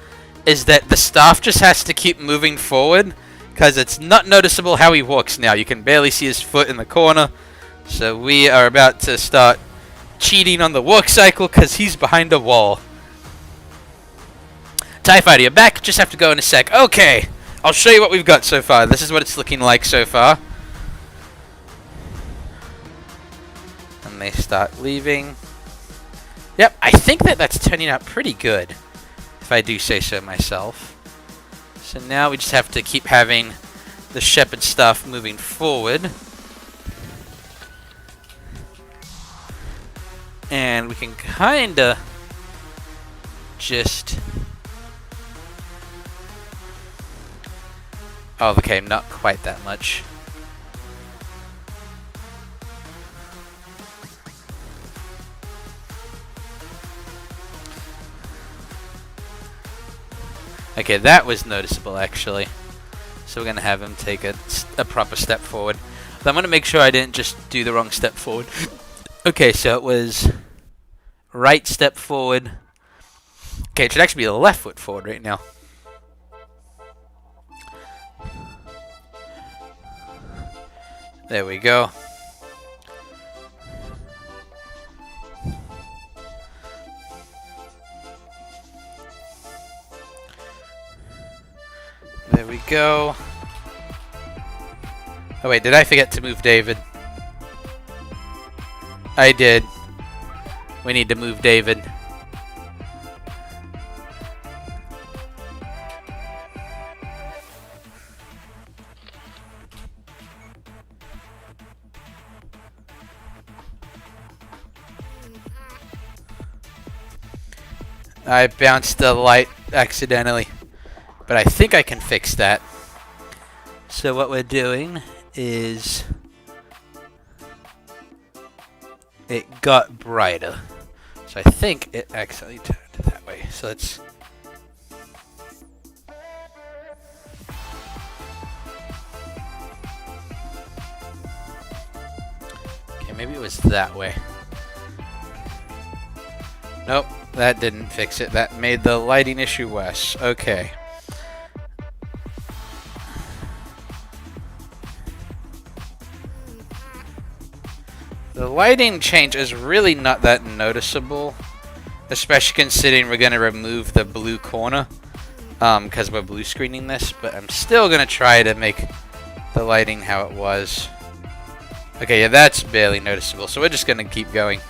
is that the staff just has to keep moving forward, because it's not noticeable how he walks now. You can barely see his foot in the corner. So we are about to start cheating on the walk cycle because he's behind a wall. TIE Fighter, you're back. Just have to go in a sec. Okay, I'll show you what we've got so far. This is what it's looking like so far. And they start leaving. Yep, I think that's turning out pretty good, if I do say so myself. So now we just have to keep having the shepherd stuff moving forward. And we can kinda just... Oh, okay, not quite that much. Okay, that was noticeable, actually. So we're going to have him take a proper step forward. But I'm going to make sure I didn't just do the wrong step forward. Okay, so it was right step forward. Okay, it should actually be the left foot forward right now. There we go. There we go. Oh wait, did I forget to move David? I did. We need to move David. I bounced the light accidentally, but I think I can fix that. So what we're doing is it got brighter. So I think it accidentally turned it that way. So let's... Okay, maybe it was that way. Nope, that didn't fix it. That made the lighting issue worse. Okay. The lighting change is really not that noticeable, especially considering we're going to remove the blue corner because we're blue screening this, but I'm still going to try to make the lighting how it was. Okay, yeah, that's barely noticeable, so we're just going to keep going.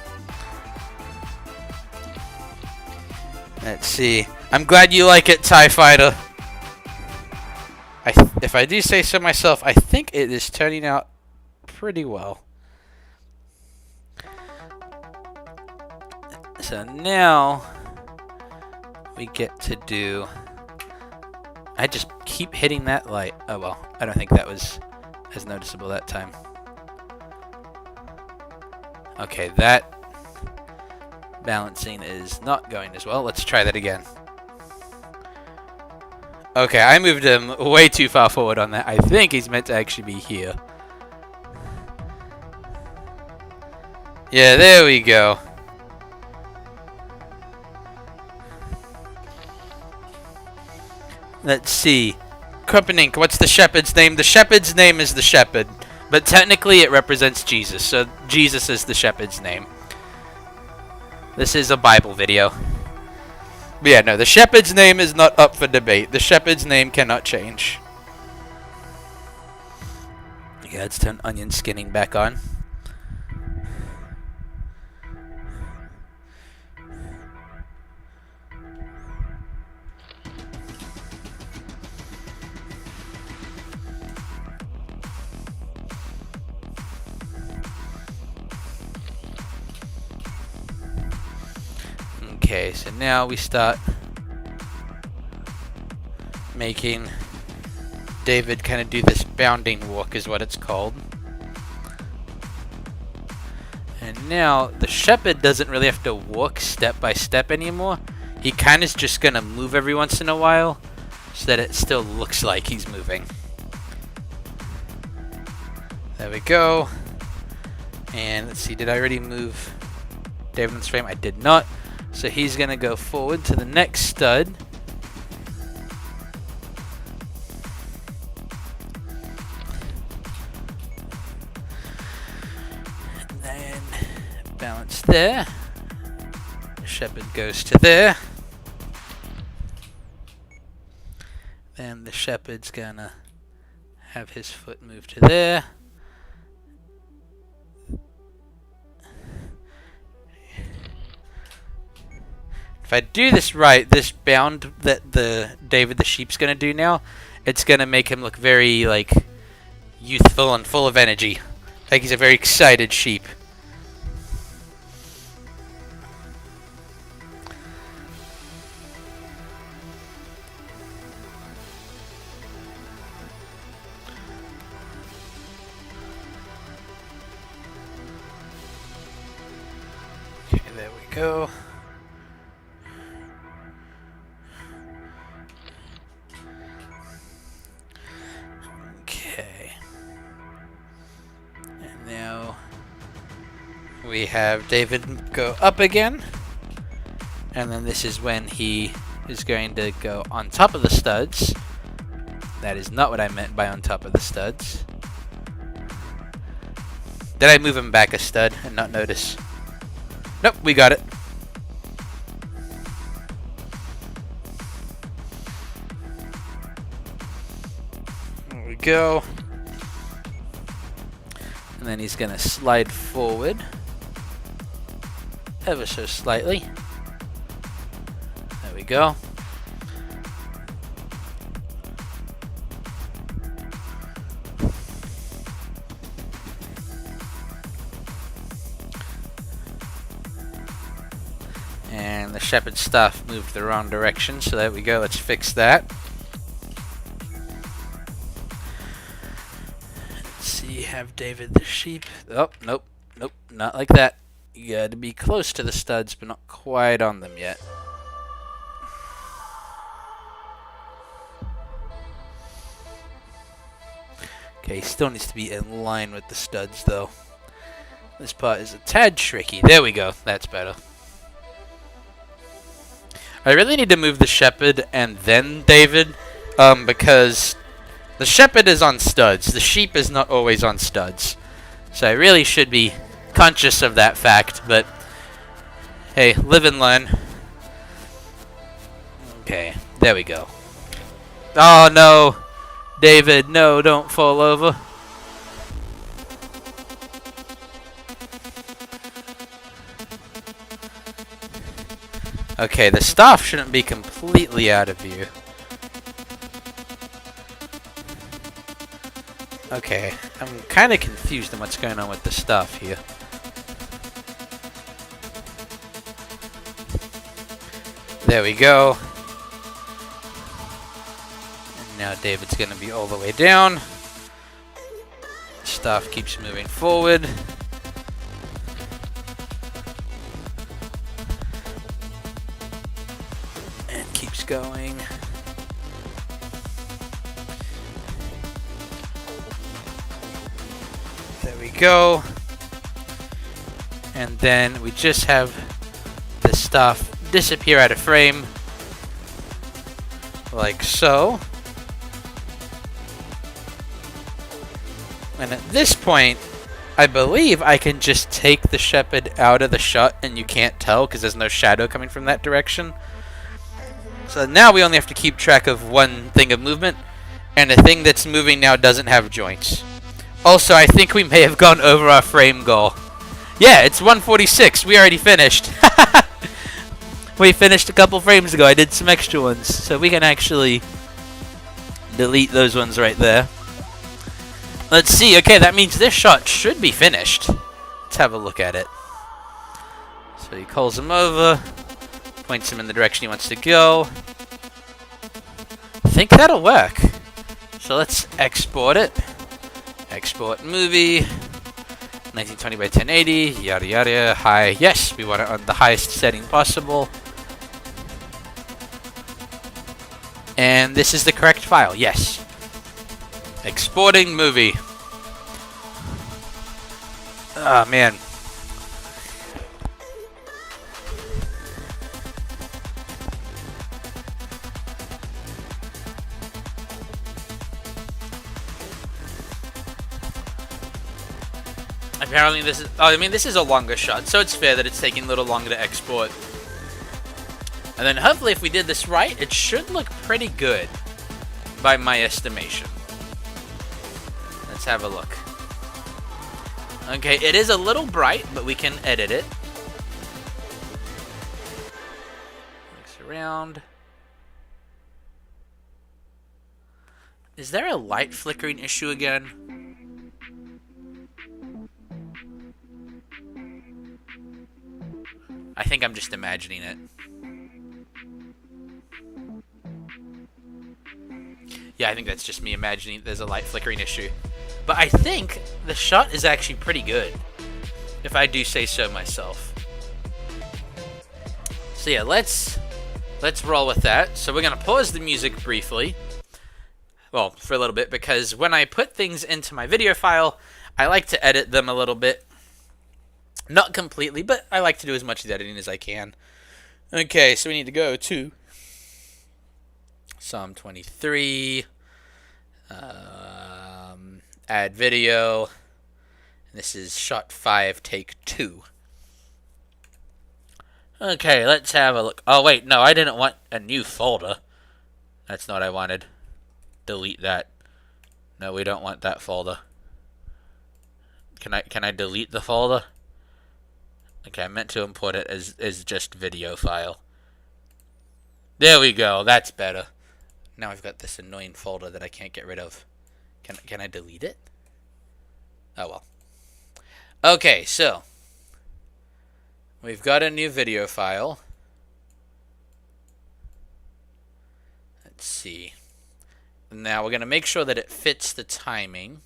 Let's see. I'm glad you like it, TIE Fighter. If I do say so myself, I think it is turning out pretty well. So now we get to do... I just keep hitting that light. Oh well, I don't think that was as noticeable that time. Okay, that Balancing is not going as well. Let's try that again. Okay, I moved him way too far forward on that. I think he's meant to actually be here. Yeah, there we go. Let's see. Crumpenink, what's the shepherd's name? The shepherd's name is the shepherd. But technically it represents Jesus, so Jesus is the shepherd's name. This is a Bible video. But yeah, no, the shepherd's name is not up for debate. The shepherd's name cannot change. Yeah, let's turn onion skinning back on. Okay, so now we start making David kind of do this bounding walk is what it's called. And now the shepherd doesn't really have to walk step by step anymore. He kind of is just going to move every once in a while so that it still looks like he's moving. There we go. And let's see, did I already move David in this frame? I did not. So he's going to go forward to the next stud. And then balance there. Shepherd goes to there. Then the shepherd's going to have his foot move to there. If I do this right, this bound that the David the sheep's gonna do now, it's gonna make him look very like youthful and full of energy. Like he's a very excited sheep. Okay, there we go. We have David go up again, and then this is when he is going to go on top of the studs. That is not what I meant by on top of the studs. Did I move him back a stud and not notice? Nope, we got it. There we go. And then he's going to slide forward. Ever so slightly. There we go. And the shepherd stuff moved the wrong direction, so there we go. Let's fix that. Let's see, have David the sheep. Oh, nope, nope, not like that. You gotta be close to the studs, but not quite on them yet. Okay, still needs to be in line with the studs, though. This part is a tad tricky. There we go. That's better. I really need to move the shepherd and then David, because the shepherd is on studs. The sheep is not always on studs. So I really should be conscious of that fact, but hey, live and learn. Okay, there we go. Oh no, David, no, don't fall over. Okay, the staff shouldn't be completely out of view. Okay, I'm kind of confused on what's going on with the staff here. There we go. And now David's going to be all the way down. Staff keeps moving forward. keeps going. There we go. And then we just have the stuff disappear out of frame. Like so. And at this point, I believe I can just take the shepherd out of the shot and you can't tell because there's no shadow coming from that direction. So now we only have to keep track of one thing of movement, and the thing that's moving now doesn't have joints. Also, I think we may have gone over our frame goal. Yeah, it's 146. We already finished. We finished a couple frames ago. I did some extra ones, so we can actually delete those ones right there. Let's see. Okay, that means this shot should be finished. Let's have a look at it. So he calls him over, points him in the direction he wants to go. I think that'll work. So let's export it. Export movie. 1920 by 1080. Yada yada. High. Yes, we want it on the highest setting possible. And this is the correct file. Yes. Exporting movie. Oh, man. Apparently this is... Oh, I mean, this is a longer shot, so it's fair that it's taking a little longer to export. And then hopefully if we did this right, it should look pretty good by my estimation. Let's have a look. Okay, it is a little bright, but we can edit it. Mix around. Is there a light flickering issue again? I think I'm just imagining it. Yeah, I think that's just me imagining there's a light flickering issue. But I think the shot is actually pretty good, if I do say so myself. So yeah, let's roll with that. So we're going to pause the music briefly. Well, for a little bit, because when I put things into my video file, I like to edit them a little bit. Not completely, but I like to do as much editing as I can. Okay, so we need to go to Psalm 23, add video. This is shot 5, take 2. Okay, let's have a look. Oh wait, no, I didn't want a new folder. That's not what I wanted. Delete that. No, we don't want that folder. Can I delete the folder? Okay, I meant to import it as just video file. There we go. That's better. Now I've got this annoying folder that I can't get rid of. Can I delete it? Oh well. Okay, so we've got a new video file. Let's see. Now we're going to make sure that it fits the timing.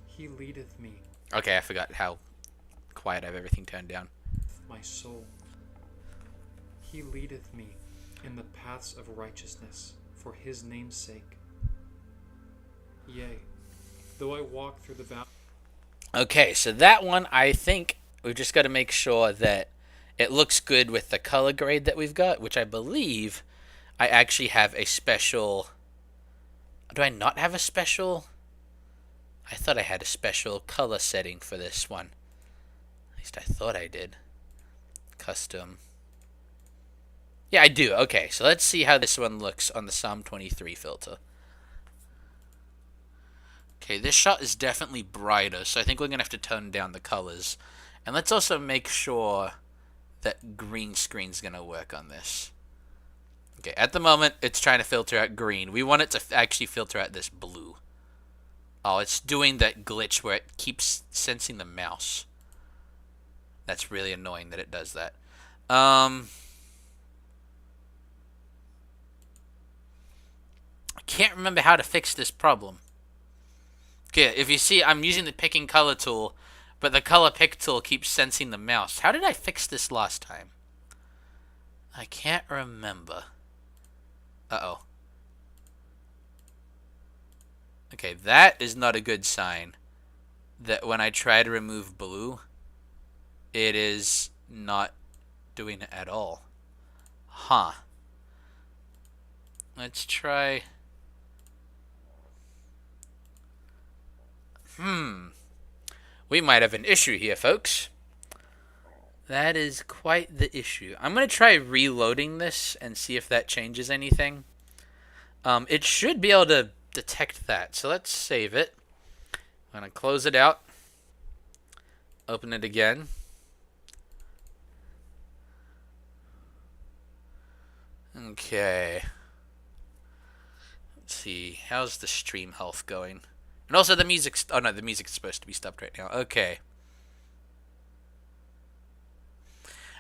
He leadeth me. Okay, I forgot how quiet I have everything turned down. My soul. He leadeth me in the paths of righteousness for his name's sake. Yea, though I walk through the valley. Okay, so that one, I think we've just got to make sure that it looks good with the color grade that we've got, which I believe I actually have a special... Do I not have a special? I thought I had a special color setting for this one. At least I thought I did. Custom. Yeah, I do. Okay, so let's see how this one looks on the Psalm 23 filter. Okay, this shot is definitely brighter, so I think we're going to have to tone down the colors. And let's also make sure that green screen's going to work on this. Okay, at the moment, it's trying to filter out green. We want it to actually filter out this blue. Oh, it's doing that glitch where it keeps sensing the mouse. That's really annoying that it does that. I can't remember how to fix this problem. Okay, if you see, I'm using the picking color tool, but the color pick tool keeps sensing the mouse. How did I fix this last time? I can't remember. Uh-oh. Okay, that is not a good sign. That when I try to remove blue, it is not doing it at all. Huh. Let's try... We might have an issue here, folks. That is quite the issue. I'm going to try reloading this and see if that changes anything. It should be able to detect that. So let's save it. I'm going to close it out. Open it again. Okay. Let's see. How's the stream health going? And also the music's... Oh no, the music's supposed to be stopped right now. Okay.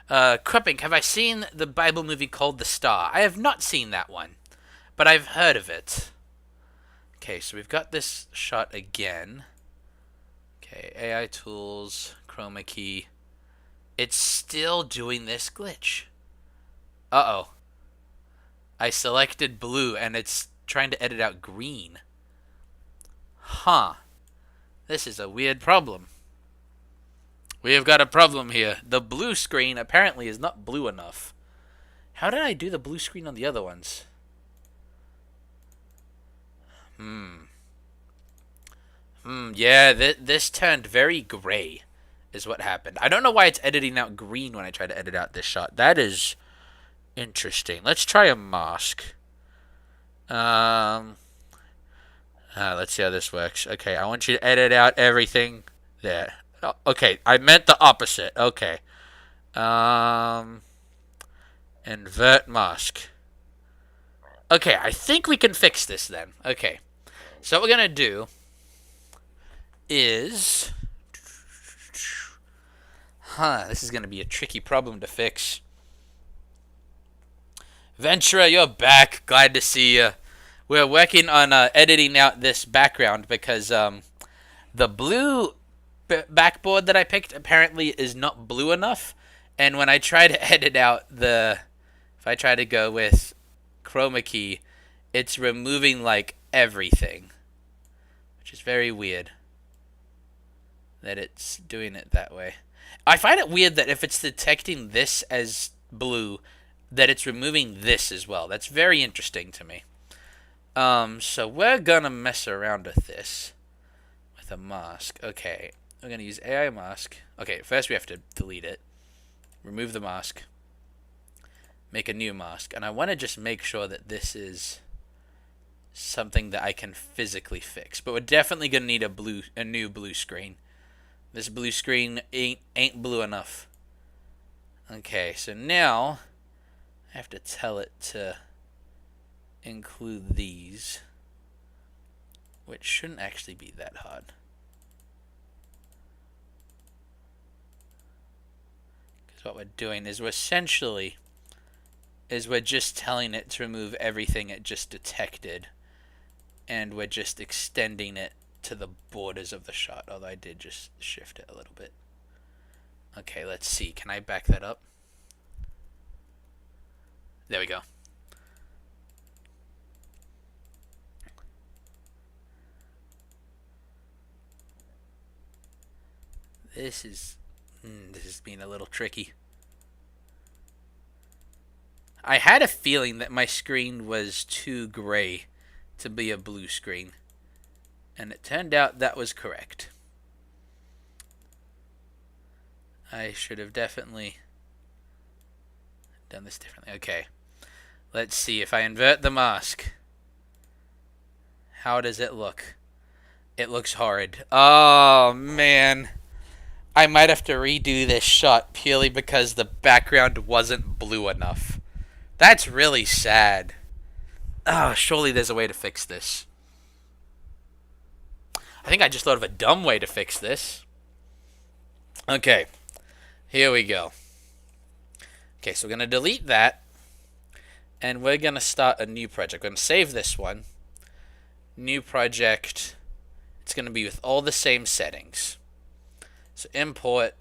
Krupping, have I seen the Bible movie called The Star? I have not seen that one, but I've heard of it. Okay, so we've got this shot again. Okay, AI tools, chroma key. It's still doing this glitch. Uh-oh. I selected blue and it's trying to edit out green. Huh. This is a weird problem. We have got a problem here. The blue screen apparently is not blue enough. How did I do the blue screen on the other ones? Yeah, this turned very gray is what happened. I don't know why it's editing out green when I try to edit out this shot. That is interesting. Let's try a mask. Let's see how this works. Okay, I want you to edit out everything there. Oh, okay, I meant the opposite. Okay. Invert mask. Okay, I think we can fix this then. Okay. So what we're going to do is... this is going to be a tricky problem to fix. Ventura, you're back. Glad to see you. We're working on editing out this background because the blue backboard that I picked apparently is not blue enough. And when I try to edit out if I try to go with chroma key, it's removing like everything, which is very weird that it's doing it that way. I find it weird that if it's detecting this as blue, that it's removing this as well. That's very interesting to me. So we're gonna mess around with this with a mask. Okay, we're gonna use AI mask. Okay, first we have to delete it, remove the mask, make a new mask, and I want to just make sure that this is something that I can physically fix. But we're definitely gonna need a new blue screen. This blue screen ain't blue enough. Okay, so now I have to tell it to include these, which shouldn't actually be that hard. Because what we're doing is we're just telling it to remove everything it just detected, and we're just extending it to the borders of the shot, although I did just shift it a little bit. Okay, let's see. Can I back that up? There we go. This is being a little tricky. I had a feeling that my screen was too gray to be a blue screen, and it turned out that was correct. I should have definitely done this differently. Okay, let's see. If I invert the mask, how does it look? It looks horrid. Oh, man. I might have to redo this shot purely because the background wasn't blue enough. That's really sad. Oh, surely there's a way to fix this. I think I just thought of a dumb way to fix this. Okay, here we go. Okay, so we're going to delete that, and we're going to start a new project. We're going to save this one. New project. It's going to be with all the same settings. So import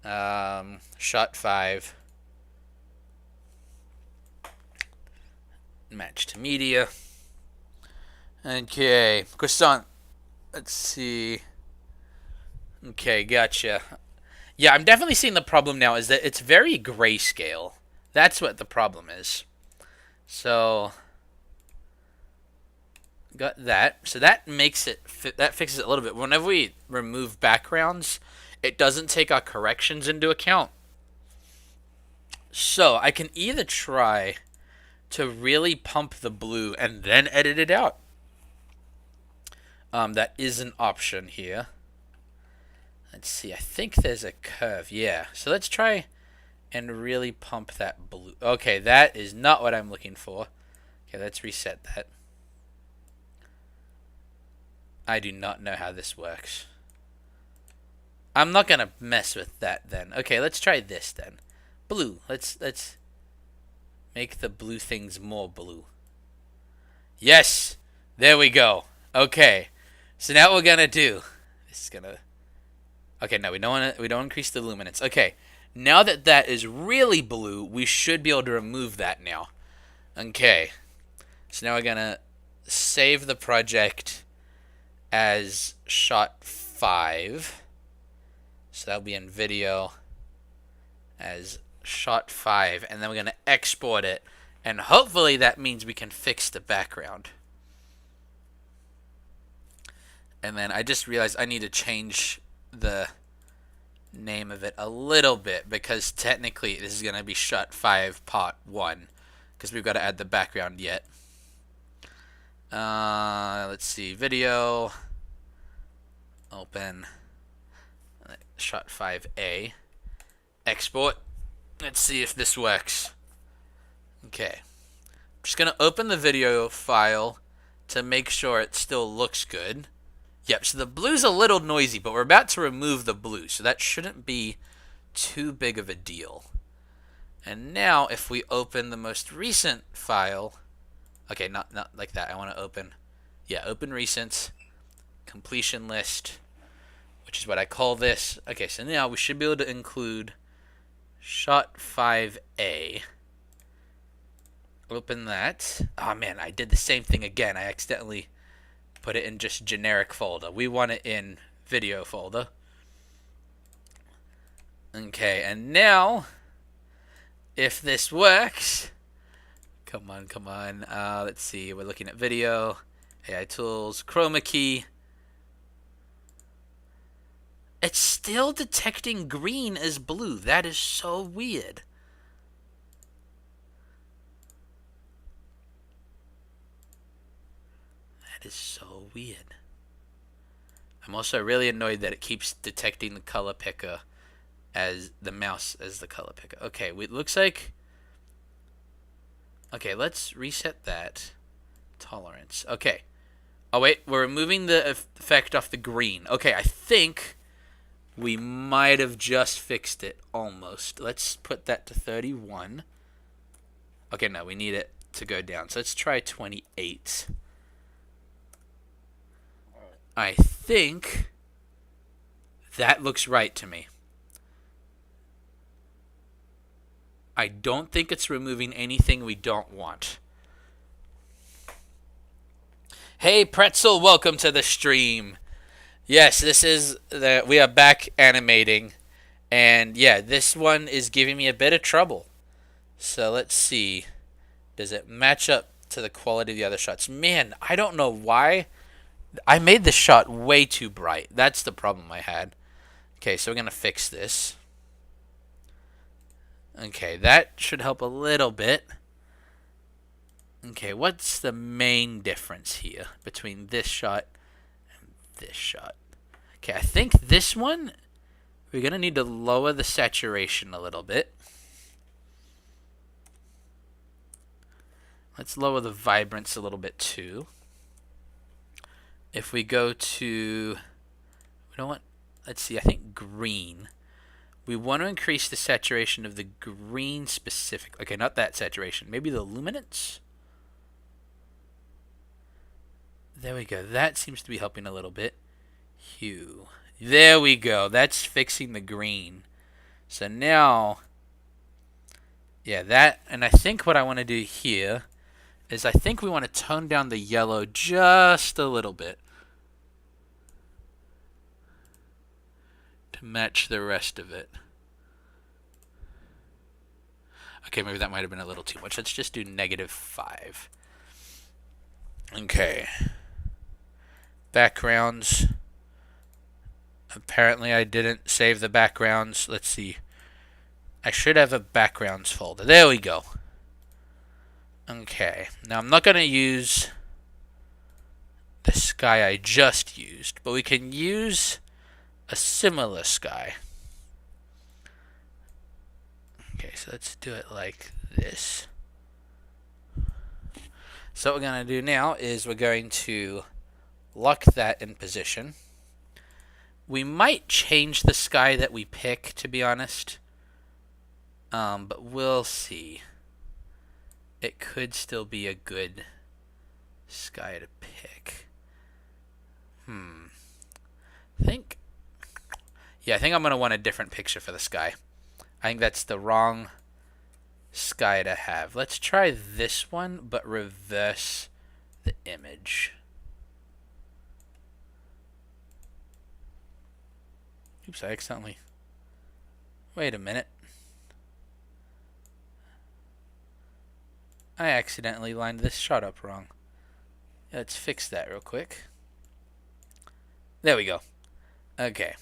shot 5. Match to media. Okay, croissant. Let's see. Okay, gotcha. Yeah, I'm definitely seeing the problem now is that it's very grayscale. That's what the problem is. So, got that. So that makes it, that fixes it a little bit. Whenever we remove backgrounds, it doesn't take our corrections into account. So, I can either try to really pump the blue and then edit it out. That is an option here. Let's see, I think there's a curve. Yeah, so let's try and really pump that blue. Okay, that is not what I'm looking for. Okay, let's reset that. I do not know how this works. I'm not gonna mess with that then. Okay, let's try this then. Blue. Let's make the blue things more blue. Yes! There we go. Okay. So now what we're gonna do. This is gonna. Okay, no, we don't increase the luminance. Okay. Now that that is really blue, we should be able to remove that now. Okay. So now we're gonna save the project as shot 5. So that'll be in video as shot 5, and then we're gonna export it, and hopefully that means we can fix the background. And then I just realized I need to change the name of it a little bit because technically this is gonna be shot 5 part 1 because we've got to add the background yet. Let's see, video, open, shot 5A, export. Let's see if this works. Okay. I'm just going to open the video file to make sure it still looks good. Yep, so the blue's a little noisy, but we're about to remove the blue, so that shouldn't be too big of a deal. And now, if we open the most recent file, okay, not like that. I want to open, yeah, open recent, completion list, which is what I call this. Okay, so now we should be able to include shot 5A. Open that. Oh man, I did the same thing again. I accidentally put it in just generic folder. We want it in video folder. Okay, and now, if this works, come on, come on. Let's see, we're looking at video, AI tools, chroma key. It's still detecting green as blue. That is so weird. That is so weird. I'm also really annoyed that it keeps detecting the color picker as the mouse as the color picker. Okay, it looks like. Okay, let's reset that. Tolerance. Okay. Oh wait, we're removing the effect off the green. Okay, I think we might have just fixed it almost. Let's put that to 31. Okay, no, we need it to go down. So let's try 28. I think that looks right to me. I don't think it's removing anything we don't want. Hey Pretzel, welcome to the stream. Yes, this is we are back animating, and yeah, this one is giving me a bit of trouble. So let's see, does it match up to the quality of the other shots? Man, I don't know why. I made the shot way too bright. That's the problem I had. Okay, so we're gonna fix this. Okay, that should help a little bit. Okay, what's the main difference here between this shot and this shot? Okay, I think this one, we're going to need to lower the saturation a little bit. Let's lower the vibrance a little bit too. If we go to, we don't want, let's see, I think green. We want to increase the saturation of the green specific. Okay, not that saturation. Maybe the luminance? There we go. That seems to be helping a little bit. Hue. There we go. That's fixing the green. So now, yeah, that, and I think what I want to do here is I think we want to tone down the yellow just a little bit to match the rest of it. Okay, maybe that might have been a little too much. Let's just do -5. Okay. Backgrounds. Apparently I didn't save the backgrounds. Let's see. I should have a backgrounds folder. There we go. Okay. Now I'm not going to use the sky I just used, but we can use a similar sky. Okay, so let's do it like this. So what we're going to do now is we're going to lock that in position. We might change the sky that we pick, to be honest. But we'll see. It could still be a good sky to pick. I think I'm going to want a different picture for the sky. I think that's the wrong sky to have. Let's try this one, but reverse the image. Oops, I accidentally... Wait a minute. I accidentally lined this shot up wrong. Let's fix that real quick. There we go. Okay.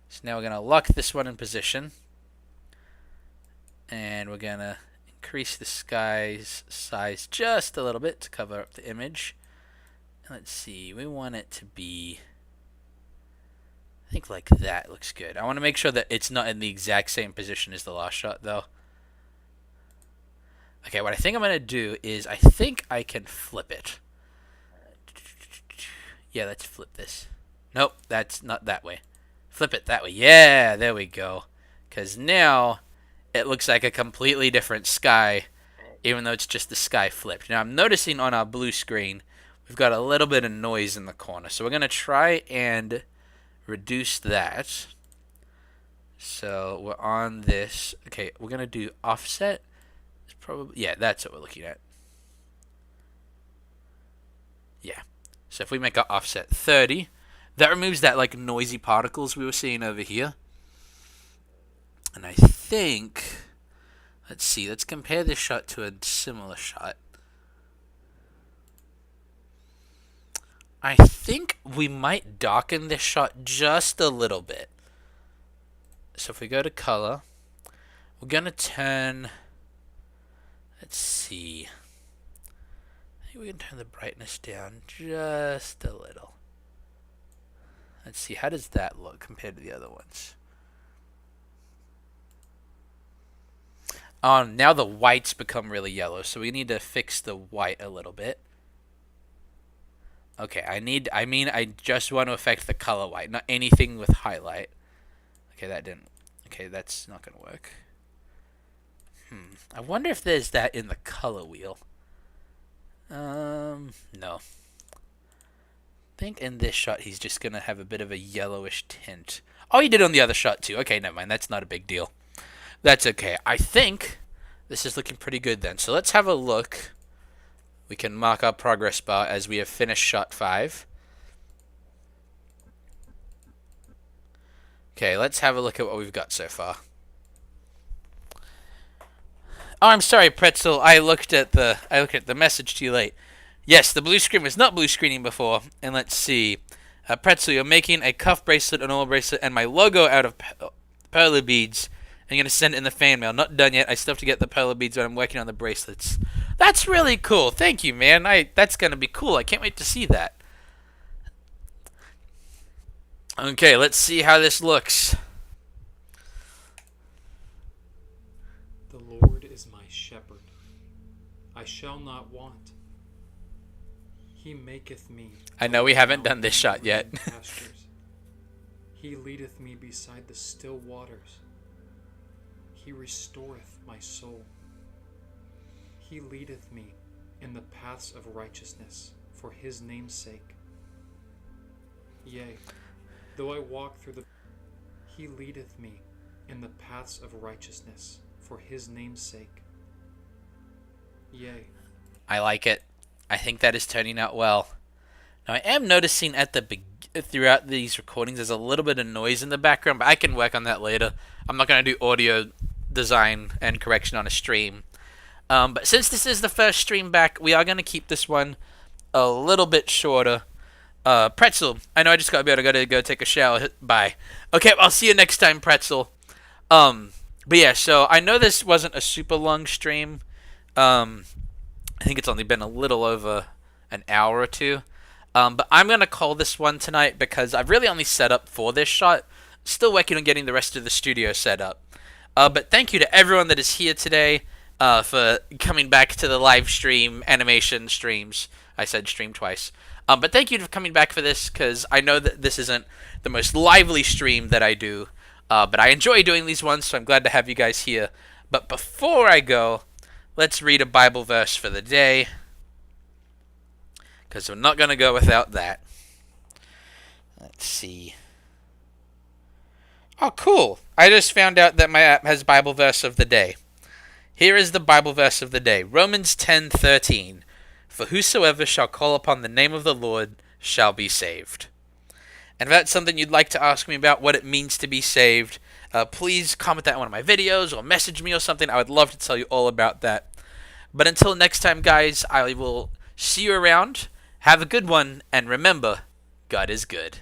So now we're going to lock this one in position. And we're going to increase the sky's size just a little bit to cover up the image. Let's see. We want it to be... I think like that looks good. I want to make sure that it's not in the exact same position as the last shot, though. Okay, what I think I'm going to do is I think I can flip it. Yeah, let's flip this. Nope, that's not that way. Flip it that way. Yeah, there we go. Because now it looks like a completely different sky, even though it's just the sky flipped. Now I'm noticing on our blue screen, we've got a little bit of noise in the corner. So we're going to try and reduce that. So we're on this. Okay, we're going to do offset. It's probably, yeah, that's what we're looking at. Yeah. So if we make our offset 30, that removes that like noisy particles we were seeing over here. And I think, let's see, let's compare this shot to a similar shot. I think we might darken this shot just a little bit. So if we go to color, we're going to turn, let's see, I think we can turn the brightness down just a little. Let's see, how does that look compared to the other ones? Oh, now the whites become really yellow, so we need to fix the white a little bit. Okay, I just want to affect the color white, not anything with highlight. Okay, that didn't. Okay, that's not going to work. I wonder if there's that in the color wheel. No. I think in this shot he's just going to have a bit of a yellowish tint. Oh, he did on the other shot too. Okay, never mind. That's not a big deal. That's okay. I think this is looking pretty good then. So let's have a look. We can mark our progress bar as we have finished shot 5. Okay, let's have a look at what we've got so far. Oh, I'm sorry, Pretzel. I looked at the message too late. Yes, the blue screen was not blue screening before. And let's see. Pretzel, you're making a cuff bracelet, an oil bracelet, and my logo out of perler beads. I'm going to send it in the fan mail. Not done yet. I still have to get the perler beads when I'm working on the bracelets. That's really cool. Thank you, man. That's going to be cool. I can't wait to see that. Okay, let's see how this looks. The Lord is my shepherd. I shall not want. He maketh me. I know we haven't done this shot yet. He leadeth me beside the still waters. He restoreth my soul. He leadeth me in the paths of righteousness for his name's sake. Yea, though I walk through the... He leadeth me in the paths of righteousness for his name's sake. Yea, I like it. I think that is turning out well. Now I am noticing throughout these recordings there's a little bit of noise in the background, but I can work on that later. I'm not going to do audio design and correction on a stream. But since this is the first stream back, we are going to keep this one a little bit shorter. Pretzel, I know I just got to go take a shower. Bye. Okay, I'll see you next time, Pretzel. But yeah, so I know this wasn't a super long stream. I think it's only been a little over an hour or two. But I'm going to call this one tonight because I've really only set up for this shot. Still working on getting the rest of the studio set up. But thank you to everyone that is here today for coming back to the live stream animation streams. I said stream twice. But thank you for coming back for this because I know that this isn't the most lively stream that I do. But I enjoy doing these ones, so I'm glad to have you guys here. But before I go, let's read a Bible verse for the day because we're not going to go without that. Let's see. Oh, cool. I just found out that my app has Bible verse of the day. Here is the Bible verse of the day. Romans 10:13. For whosoever shall call upon the name of the Lord shall be saved. And if that's something you'd like to ask me about, what it means to be saved, please comment that in one of my videos or message me or something. I would love to tell you all about that. But until next time, guys, I will see you around. Have a good one, and remember, God is good.